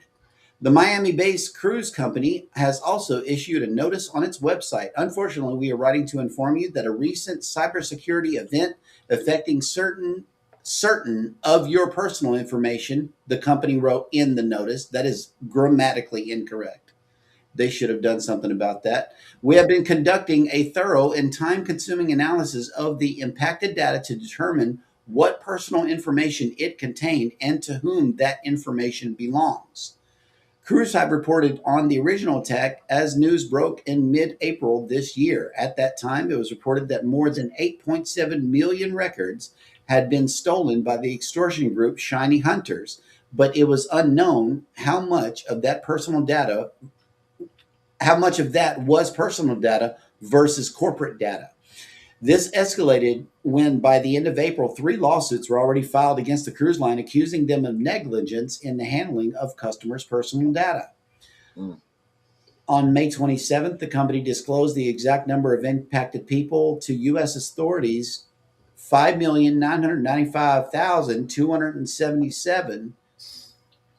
The Miami-based cruise company has also issued a notice on its website. Unfortunately, we are writing to inform you that a recent cybersecurity event affecting certain of your personal information, the company wrote in the notice, that is grammatically incorrect. They should have done something about that. We have been conducting a thorough and time-consuming analysis of the impacted data to determine what personal information it contained and to whom that information belongs. CruiseHive reported on the original attack as news broke in mid-April this year. At that time, it was reported that more than 8.7 million records had been stolen by the extortion group Shiny Hunters, but it was unknown how much of that was personal data versus corporate data. This escalated when, by the end of April, 3 lawsuits were already filed against the cruise line, accusing them of negligence in the handling of customers' personal data. On May 27th, the company disclosed the exact number of impacted people to U.S. authorities: 5,995,277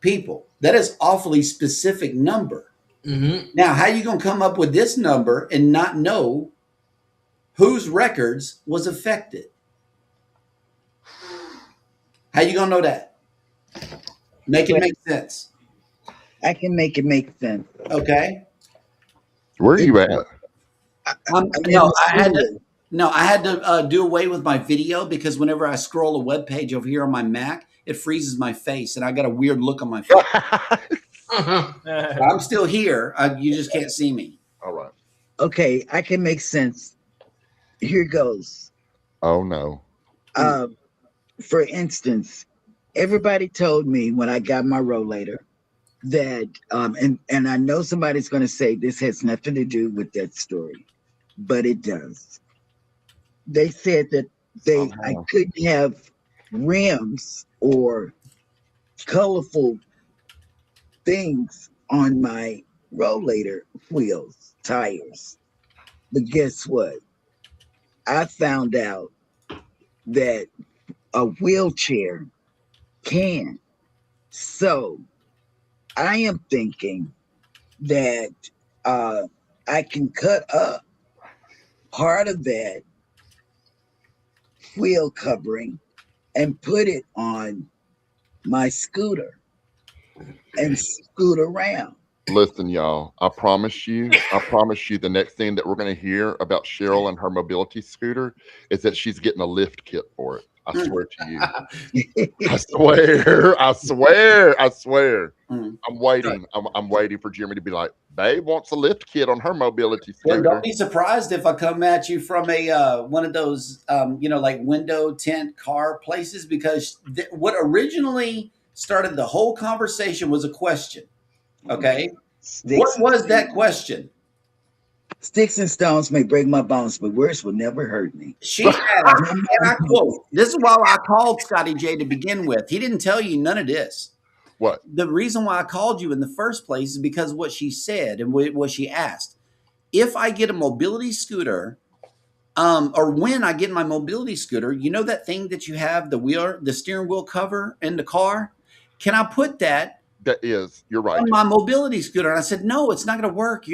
people. That is awfully specific number. Now, how are you going to come up with this number and not know whose records was affected? How you gonna know that? Make it make sense. I can make it make sense. Okay. Where are you at? I had to do away with my video because whenever I scroll a web page over here on my Mac, it freezes my face, and I got a weird look on my face. I'm still here. You just can't see me. All right. Okay, I can make sense. Here goes. Oh no. For instance, everybody told me when I got my rollator that and I know somebody's going to say this has nothing to do with that story, but it does. They said that I couldn't have rims or colorful things on my rollator wheels, tires. But guess what? I found out that a wheelchair can. So I am thinking that I can cut up part of that wheel covering and put it on my scooter and scoot around. Listen, y'all, I promise you the next thing that we're going to hear about Cheryl and her mobility scooter is that she's getting a lift kit for it. I swear to you. I swear. I'm waiting. I'm waiting for Jeremy to be like, babe wants a lift kit on her mobility scooter. Well, don't be surprised if I come at you from a one of those like window tint car places, because what originally started the whole conversation was a question. Okay. What was that question? Sticks and stones may break my bones, but words will never hurt me. She asked, and I quote, this is why I called Scotty J to begin with. He didn't tell you none of this. What? The reason why I called you in the first place is because of what she said and what she asked. If I get a mobility scooter, or when I get my mobility scooter, you know that thing that you have, the steering wheel cover in the car? Can I put that? You're right. On my mobility scooter? And I said, no, it's not going to work.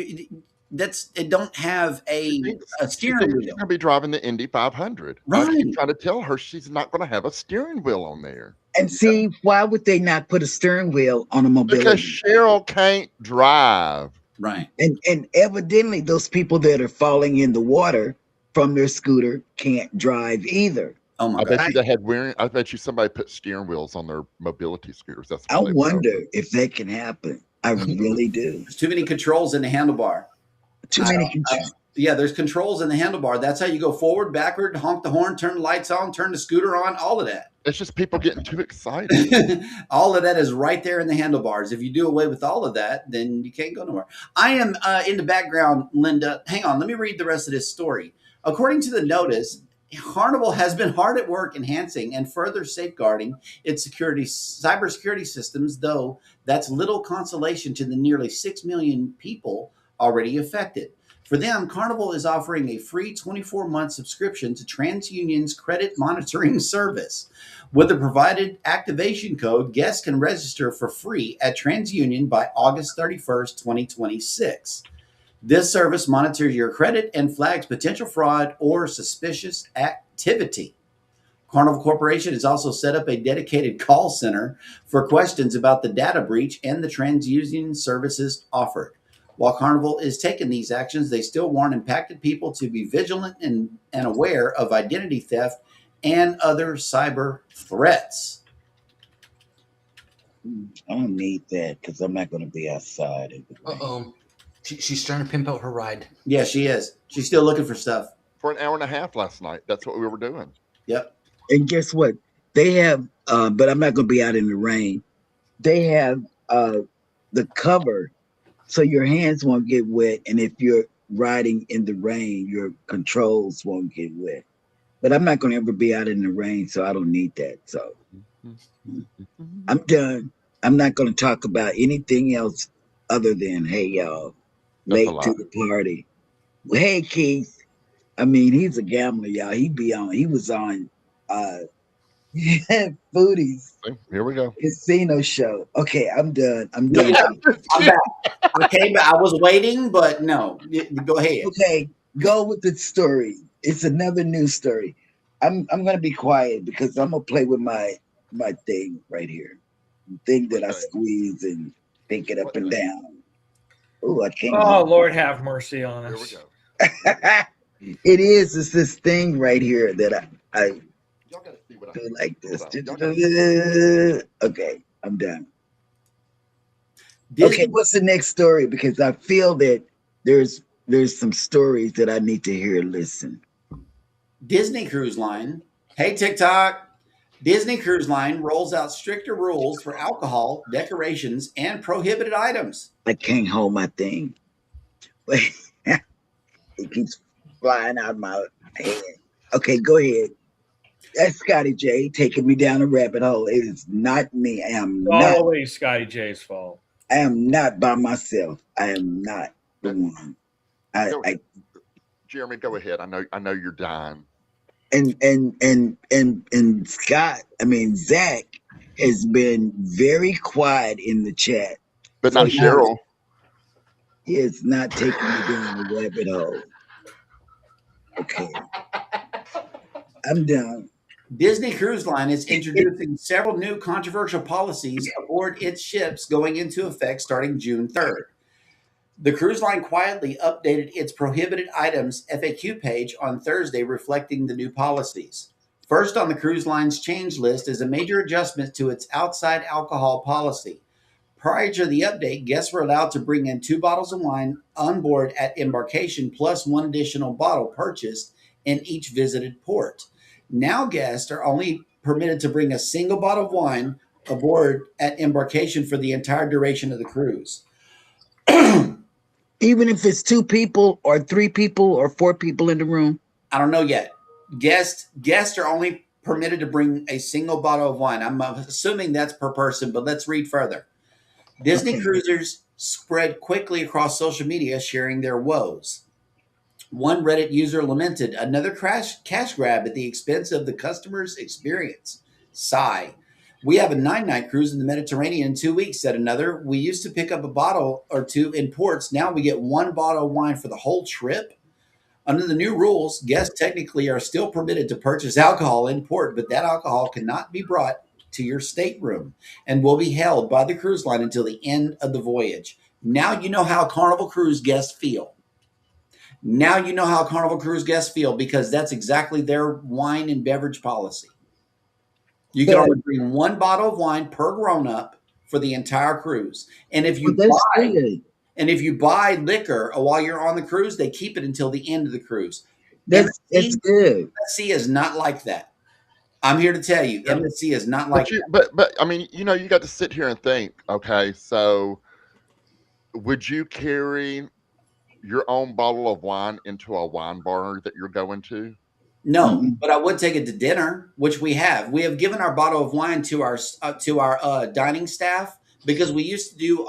it don't have a steering wheel. She's going to be driving the Indy 500. Right. I keep trying to tell her she's not going to have a steering wheel on there. And see, why would they not put a steering wheel on a mobility? Because Cheryl can't drive. Right. And evidently those people that are falling in the water from their scooter can't drive either. Oh my I God. bet you they had I bet you somebody put steering wheels on their mobility scooters. That's I wonder if that can happen. I really do. There's too many controls in the handlebar. Too many controls. Yeah, there's controls in the handlebar. That's how you go forward, backward, honk the horn, turn the lights on, turn the scooter on, all of that. It's just people getting too excited. All of that is right there in the handlebars. If you do away with all of that, then you can't go nowhere. I am in the background, Linda. Hang on, let me read the rest of this story. According to the notice, Carnival has been hard at work enhancing and further safeguarding its cybersecurity systems, though that's little consolation to the nearly 6 million people already affected. For them, Carnival is offering a free 24-month subscription to TransUnion's credit monitoring service. With the provided activation code, guests can register for free at TransUnion by August 31st, 2026. This service monitors your credit and flags potential fraud or suspicious activity. Carnival Corporation has also set up a dedicated call center for questions about the data breach and the TransUnion services offered. While Carnival is taking these actions, they still warn impacted people to be vigilant and aware of identity theft and other cyber threats. I don't need that because I'm not going to be outside. She's trying to pimp out her ride. Yeah, she is. She's still looking for stuff. For an hour and a half last night. That's what we were doing. Yep. And guess what? They have, but I'm not going to be out in the rain. They have the cover so your hands won't get wet. And if you're riding in the rain, your controls won't get wet. But I'm not going to ever be out in the rain, so I don't need that. So I'm done. I'm not going to talk about anything else other than, hey, y'all, late to the party. Well, hey, Keith. I mean, he's a gambler, y'all. He was on Foodies. Here we go. Casino show. Okay, I'm done. I'm done. I'm back. Okay, but I was waiting, but no. Go ahead. Okay, go with the story. It's another news story. I'm gonna be quiet because I'm gonna play with my thing right here. The thing that I squeeze and pick it up and down. Oh, I can't. Oh, Lord have mercy on us. Here we go. It is. It's this thing right here that I Y'all gotta see what do like this. Y'all Okay, I'm done. Okay, what's the next story? Because I feel that there's some stories that I need to hear. Listen. Disney Cruise Line. Hey, TikTok. Disney Cruise Line rolls out stricter rules for alcohol, decorations, and prohibited items. I can't hold my thing. Wait, it keeps flying out of my hand. Okay, go ahead. That's Scotty J taking me down a rabbit hole. It is not me. I am not. Always Scotty J's fault. I am not by myself. I am not the one. Jeremy, go ahead. I know you're dying. And Scott, I mean Zach has been very quiet in the chat. But not Cheryl. He is not taking me down the rabbit hole. Okay. I'm done. Disney Cruise Line is introducing several new controversial policies aboard its ships going into effect starting June 3rd. The cruise line quietly updated its prohibited items FAQ page on Thursday, reflecting the new policies. First on the cruise line's change list is a major adjustment to its outside alcohol policy. Prior to the update, guests were allowed to bring in 2 bottles of wine on board at embarkation, plus 1 additional bottle purchased in each visited port. Now guests are only permitted to bring a single bottle of wine aboard at embarkation for the entire duration of the cruise. Even if it's 2 people or 3 people or 4 people in the room? I don't know yet. Guests are only permitted to bring a single bottle of wine. I'm assuming that's per person, but let's read further. Disney cruisers spread quickly across social media, sharing their woes. One Reddit user lamented another cash grab at the expense of the customer's experience. Sigh. We have a 9-night cruise in the Mediterranean in 2 weeks, said another. We used to pick up a bottle or two in ports. Now we get one bottle of wine for the whole trip. Under the new rules, guests technically are still permitted to purchase alcohol in port, but that alcohol cannot be brought to your stateroom and will be held by the cruise line until the end of the voyage. Now you know how Carnival Cruise guests feel. Now you know how Carnival Cruise guests feel because that's exactly their wine and beverage policy. You can only bring one bottle of wine per grown-up for the entire cruise. And if you buy liquor while you're on the cruise, they keep it until the end of the cruise. That's good. MSC is not like that. I'm here to tell you, MSC is not like that. But I mean, you got to sit here and think, okay, so would you carry your own bottle of wine into a wine bar that you're going to? No, but I would take it to dinner, which we have. We have given our bottle of wine to our dining staff because we used to do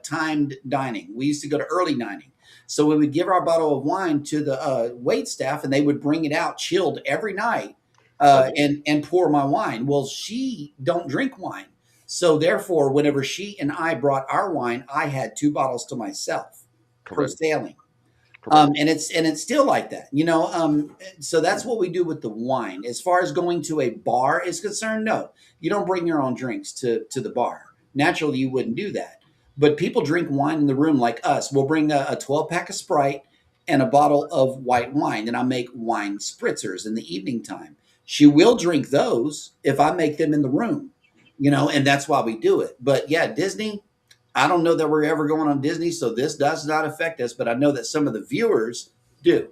timed dining. We used to go to early dining. So we would give our bottle of wine to the wait staff, and they would bring it out chilled every night and pour my wine. Well, she don't drink wine. So therefore, whenever she and I brought our wine, I had 2 bottles to myself per sailing. And it's still like that, so that's what we do with the wine. As far as going to a bar is concerned, no, you don't bring your own drinks to the bar. Naturally, you wouldn't do that. But people drink wine in the room like us. We'll bring a 12-pack of Sprite and a bottle of white wine, and I make wine spritzers in the evening time. She will drink those if I make them in the room, and that's why we do it. But yeah, Disney, I don't know that we're ever going on Disney, so this does not affect us, but I know that some of the viewers do.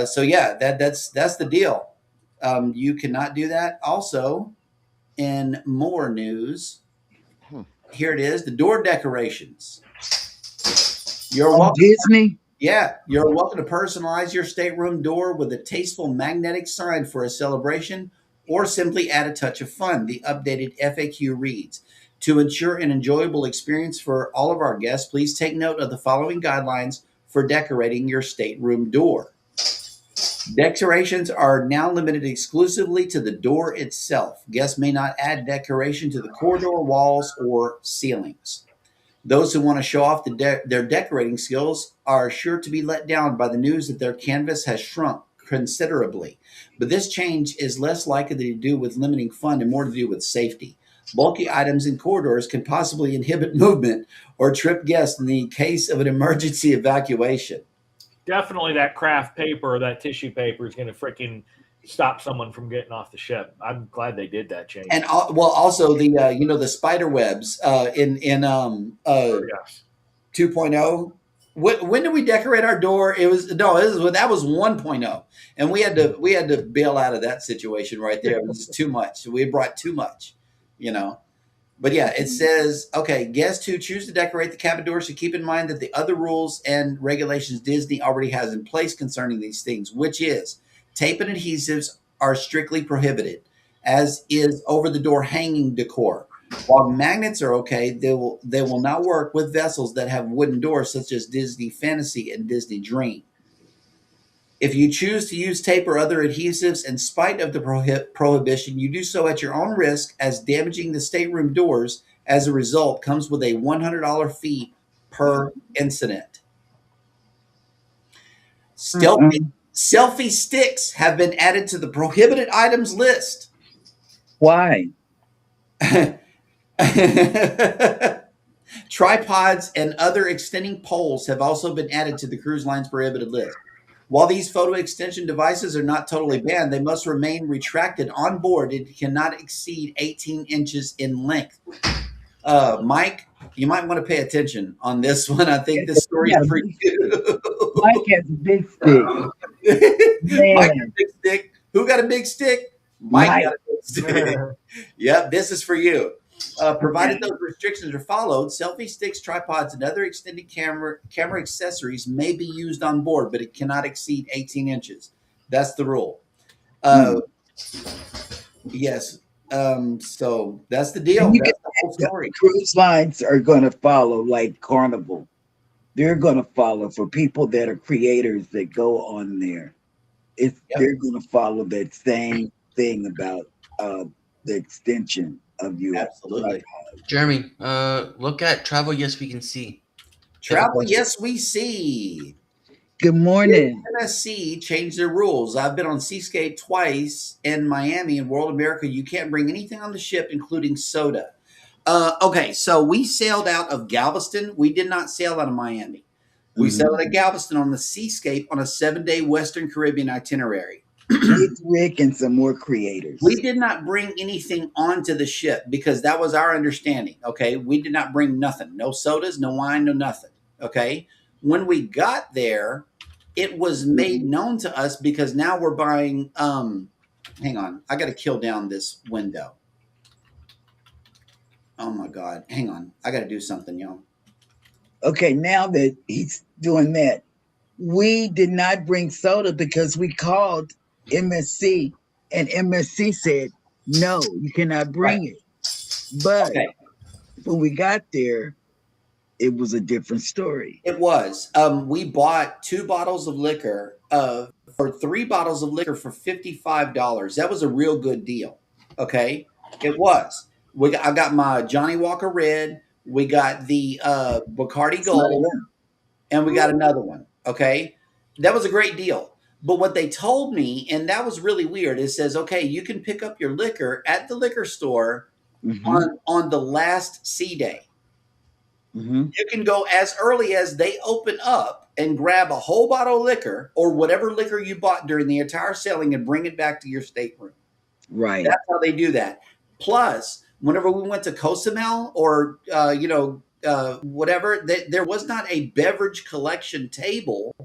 So yeah, that's the deal. You cannot do that. Also, in more news, here it is: the door decorations. You're welcome. Disney. Yeah, you're welcome to personalize your stateroom door with a tasteful magnetic sign for a celebration, or simply add a touch of fun. The updated FAQ reads: to ensure an enjoyable experience for all of our guests, please take note of the following guidelines for decorating your stateroom door. Decorations are now limited exclusively to the door itself. Guests may not add decoration to the corridor walls or ceilings. Those who want to show off their decorating skills are sure to be let down by the news that their canvas has shrunk considerably. But this change is less likely to do with limiting fun and more to do with safety. Bulky items in corridors can possibly inhibit movement or trip guests in the case of an emergency evacuation. Definitely that craft paper or that tissue paper is going to freaking stop someone from getting off the ship. I'm glad they did that change. And also the the spider webs in 2.0. When did we decorate our door? That was 1.0, and we had to bail out of that situation right there. It was too much. We brought too much. But yeah, it says, okay, guests who choose to decorate the cabin door should keep in mind that the other rules and regulations Disney already has in place concerning these things, which is tape and adhesives are strictly prohibited, as is over-the-door hanging decor. While magnets are okay, they will not work with vessels that have wooden doors such as Disney Fantasy and Disney Dream. If you choose to use tape or other adhesives in spite of the prohibition, you do so at your own risk, as damaging the stateroom doors as a result comes with a $100 fee per incident. Selfie sticks have been added to the prohibited items list. Why? Tripods and other extending poles have also been added to the cruise line's prohibited list. While these photo extension devices are not totally banned, they must remain retracted on board and cannot exceed 18 inches in length. Mike, you might want to pay attention on this one. I think this story is for you. Mike has a big stick. Mike has a big stick. Who got a big stick? Mike got a big stick. Yep, this is for you. Provided those restrictions are followed, selfie sticks, tripods, and other extended camera accessories may be used on board, but it cannot exceed 18 inches. That's the rule. Yes. So that's the deal. That's the whole story. Cruise lines are going to follow like Carnival. They're going to follow for people that are creators that go on there. They're going to follow that same thing about the extension of you. Absolutely. Jeremy, look at Travel Yes We Can See. Travel Yes We See. Good morning. Tennessee changed their rules. I've been on Seascape twice in Miami and World America. You can't bring anything on the ship, including soda. Okay, so we sailed out of Galveston. We did not sail out of Miami. We sailed out of Galveston on the Seascape on a 7-day Western Caribbean itinerary. With Rick and some more creators. We did not bring anything onto the ship because that was our understanding. Okay, we did not bring nothing. No sodas, no wine, no nothing. Okay, when we got there, it was made known to us because now we're buying. Hang on, I got to kill down this window. Oh my God, hang on, I got to do something, y'all. Okay, now that he's doing that, we did not bring soda because we called MSC and MSC said, no, you cannot bring it. But when we got there, it was a different story. It was. We bought 2 bottles of liquor or 3 bottles of liquor for $55. That was a real good deal. Okay, it was. I got my Johnny Walker Red. We got the Bacardi Gold, and we got another one. Okay, that was a great deal. But what they told me, and that was really weird, it says, okay, you can pick up your liquor at the liquor store on the last sea day. You can go as early as they open up and grab a whole bottle of liquor or whatever liquor you bought during the entire sailing and bring it back to your stateroom. Right. That's how they do that. Plus, whenever we went to Cozumel or, whatever, there was not a beverage collection table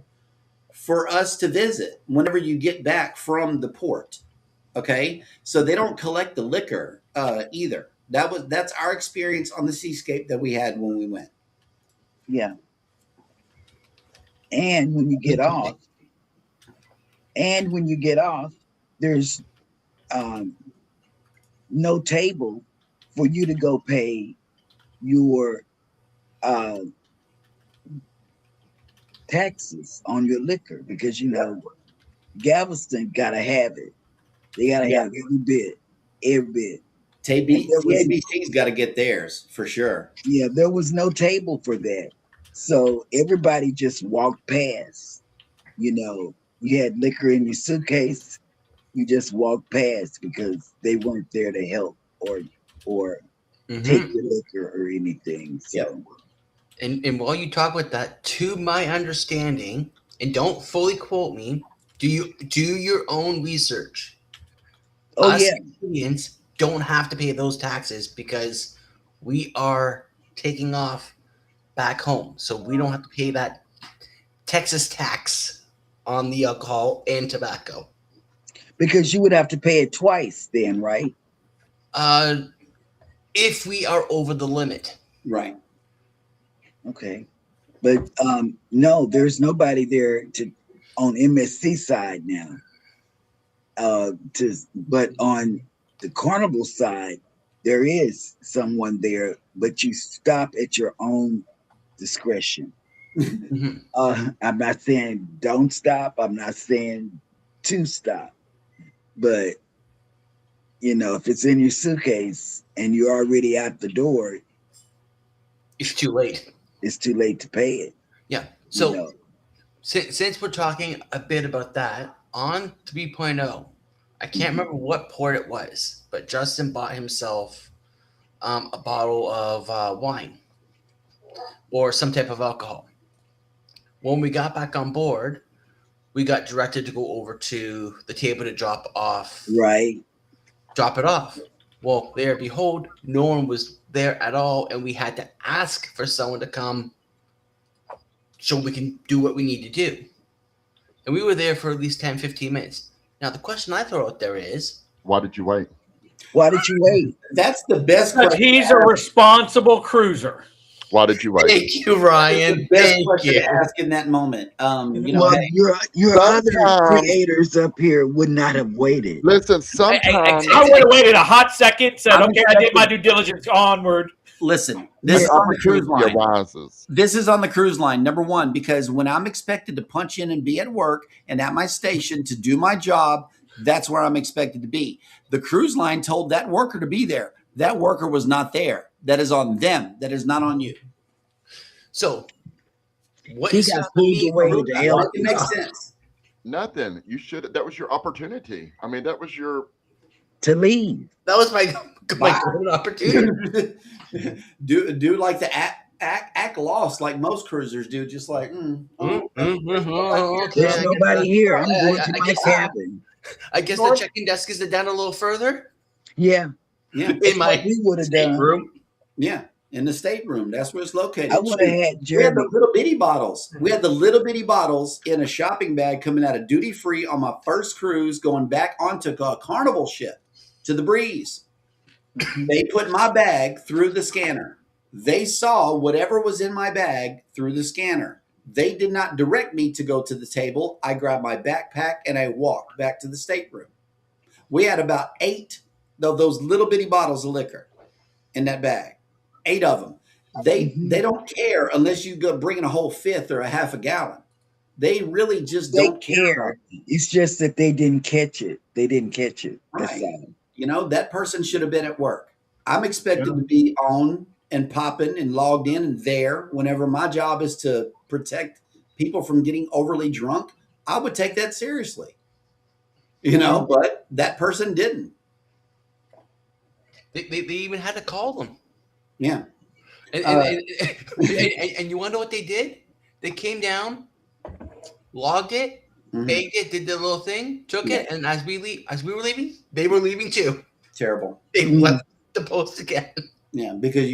for us to visit whenever you get back from the port. Okay. So they don't collect the liquor either. That's our experience on the Seascape that we had when we went. Yeah. And when you get off, there's no table for you to go pay your taxes on your liquor because Galveston gotta have it. They gotta have every bit. TABC's got to get theirs for sure. Yeah, there was no table for that. So everybody just walked past. You had liquor in your suitcase. You just walked past because they weren't there to help or take your liquor or anything. So. And while you talk about that, to my understanding, and don't fully quote me, do your own research. Canadians don't have to pay those taxes because we are taking off back home. So we don't have to pay that Texas tax on the alcohol and tobacco. Because you would have to pay it twice then, right? If we are over the limit. Right. Okay. But no, there's nobody there on MSC side now. But on the Carnival side, there is someone there, but you stop at your own discretion. I'm not saying don't stop. I'm not saying to stop. But, if it's in your suitcase and you're already out the door, it's too late. It's too late to pay it. Yeah. So since we're talking a bit about that, on 3.0, I can't remember what port it was, but Justin bought himself a bottle of wine or some type of alcohol. When we got back on board, we got directed to go over to the table to drop off. Right. Drop it off. Well, there, behold, no one was there at all, and we had to ask for someone to come so we can do what we need to do. And we were there for at least 10, 15 minutes. Now, the question I throw out there is, why did you wait? Why did you wait? That's the best question. He's a responsible cruiser. Why did you wait? Thank you, Ryan. Best question to ask in that moment. Your other creators up here would not have waited. Listen, sometimes I would have waited a hot second. Said, "Okay, I did my due diligence. Onward." Listen, this is on the cruise line. Arises. This is on the cruise line. Number one, because when I'm expected to punch in and be at work and at my station to do my job, That's where I'm expected to be. The cruise line told that worker to be there. That worker was not there. That is on them. That is not on you. So, what He is got stopping me pulled away from- to hell. It makes sense. Nothing. You should. That was your opportunity. I mean, that was your. To leave. That was my golden opportunity. do like the act lost, like most cruisers do. Just like, There's nobody here. I'm going to my cabin. I guess the check-in desk is down a little further. Yeah. In my we would have done. room. Yeah, in the stateroom. That's where it's located. I would have had We had Jeremy. the little bitty bottles. We had the little bitty bottles in a shopping bag coming out of duty free on my first cruise, going back onto a Carnival ship to the Breeze. They put my bag through the scanner. They saw whatever was in my bag through the scanner. They did not direct me to go to the table. I grabbed my backpack and I walked back to the stateroom. We had about 8 of those little bitty bottles of liquor in that bag. 8 of them. They don't care unless you go bring in a whole fifth or a half a gallon. They really just don't care. It's just that they didn't catch it. They didn't catch it. That's Right. all. You know, that person should have been at work. I'm expected to be on and popping and logged in and there whenever my job is to protect people from getting overly drunk. I would take that seriously. You know, but that person didn't. They even had to call them. Yeah. And you want to know what they did? They came down, logged it, bagged it, did the little thing, took it, and as we were leaving, they were leaving too. Terrible. They left the post again. Yeah, because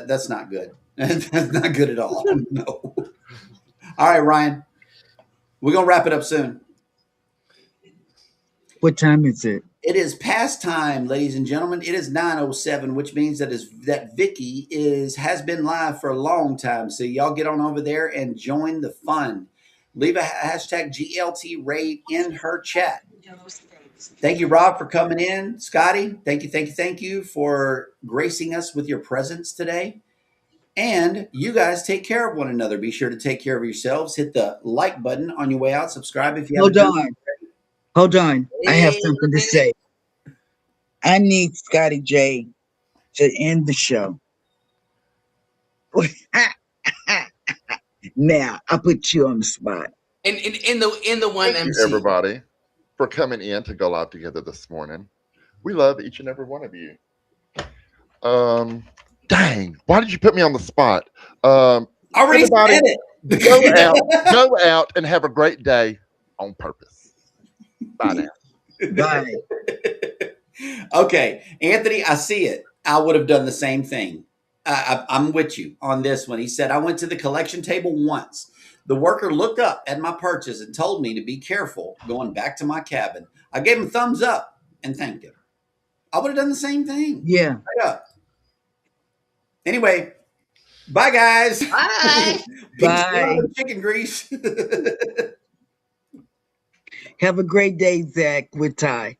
that's not good. That's not good at all. No. All right, Ryan. We're gonna wrap it up soon. What time is it? It is past time, ladies and gentlemen. It is 9:07, which means that Vicky has been live for a long time. So y'all get on over there and join the fun. Leave a hashtag GLT raid in her chat. Thank you, Rob, for coming in. Scotty, thank you for gracing us with your presence today. And you guys take care of one another. Be sure to take care of yourselves. Hit the like button on your way out. Subscribe if you haven't done it. Hold on. I have something to say. I need Scotty J to end the show. Now, I put you on the spot. And in the one Thank MC. you, everybody, for coming in to go live together this morning. We love each and every one of you. Dang, why did you put me on the spot? Already said it. Go out and have a great day on purpose. Bye now. Bye. Okay, Anthony, I see it. I would have done the same thing. I'm with you on this one. He said, I went to the collection table once. The worker looked up at my purchase and told me to be careful going back to my cabin. I gave him a thumbs up and thanked him. I would have done the same thing. Yeah. Right up. Anyway, bye, guys. Bye. Bye. Chicken grease. Have a great day, Zach, with Ty.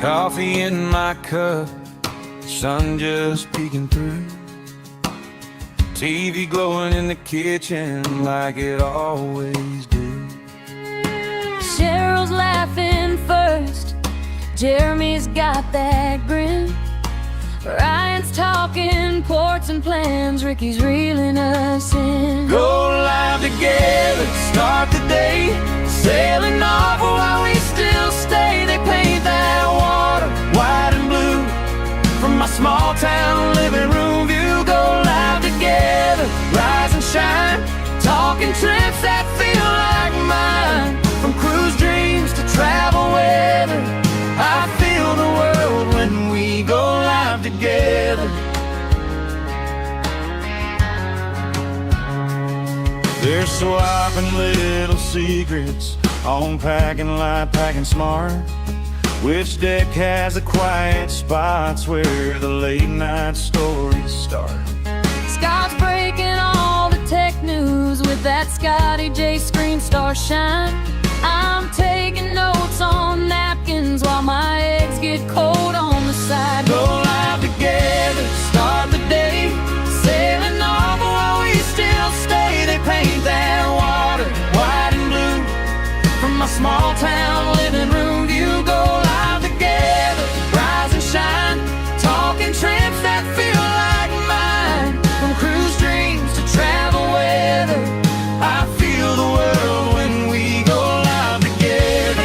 Coffee in my cup, sun just peeking through. TV glowing in the kitchen like it always do. Cheryl's laughing first, Jeremy's got that grin. Ryan's talking ports and plans, Ricky's reeling us in. Go live together, start the day, sailing off while we still stay. They paint that water white and blue from my small town living room view. Go live together, rise and shine, talking trips that feel like mine. From cruise dreams to travel weather, I feel the world when we go live together. There's swapping little secrets on packing light, packing smart. Which deck has the quiet spots where the late night stories start? Scott's breaking all the tech news with that Scotty J screen star shine. I'm taking notes on napkins get cold on the side. Go live together, start the day, sailing off while we still stay. They paint that water white and blue from my small town living room view. Go live together, rise and shine, talking trips that feel like mine. From cruise dreams to travel weather, I feel the world when we go live together.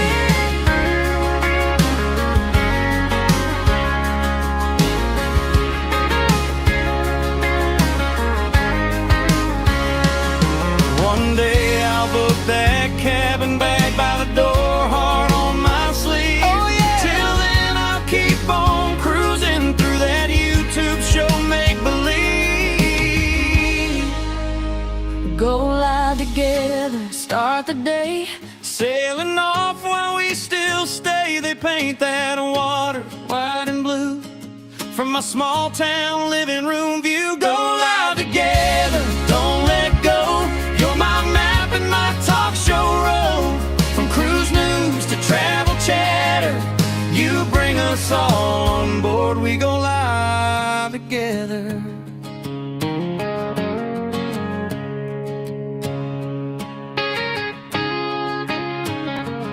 One day I'll book that cabin bag by the door, heart on my sleeve. Oh, yeah. Till then I'll keep on cruising through that YouTube show make believe. Go live together, start the day, Sailing off while we still stay. They paint that water white and blue from my small town living room view. Go live together, don't let go. You're my map and my talk show road. From cruise news to travel chatter, you bring us all on board. We go live together.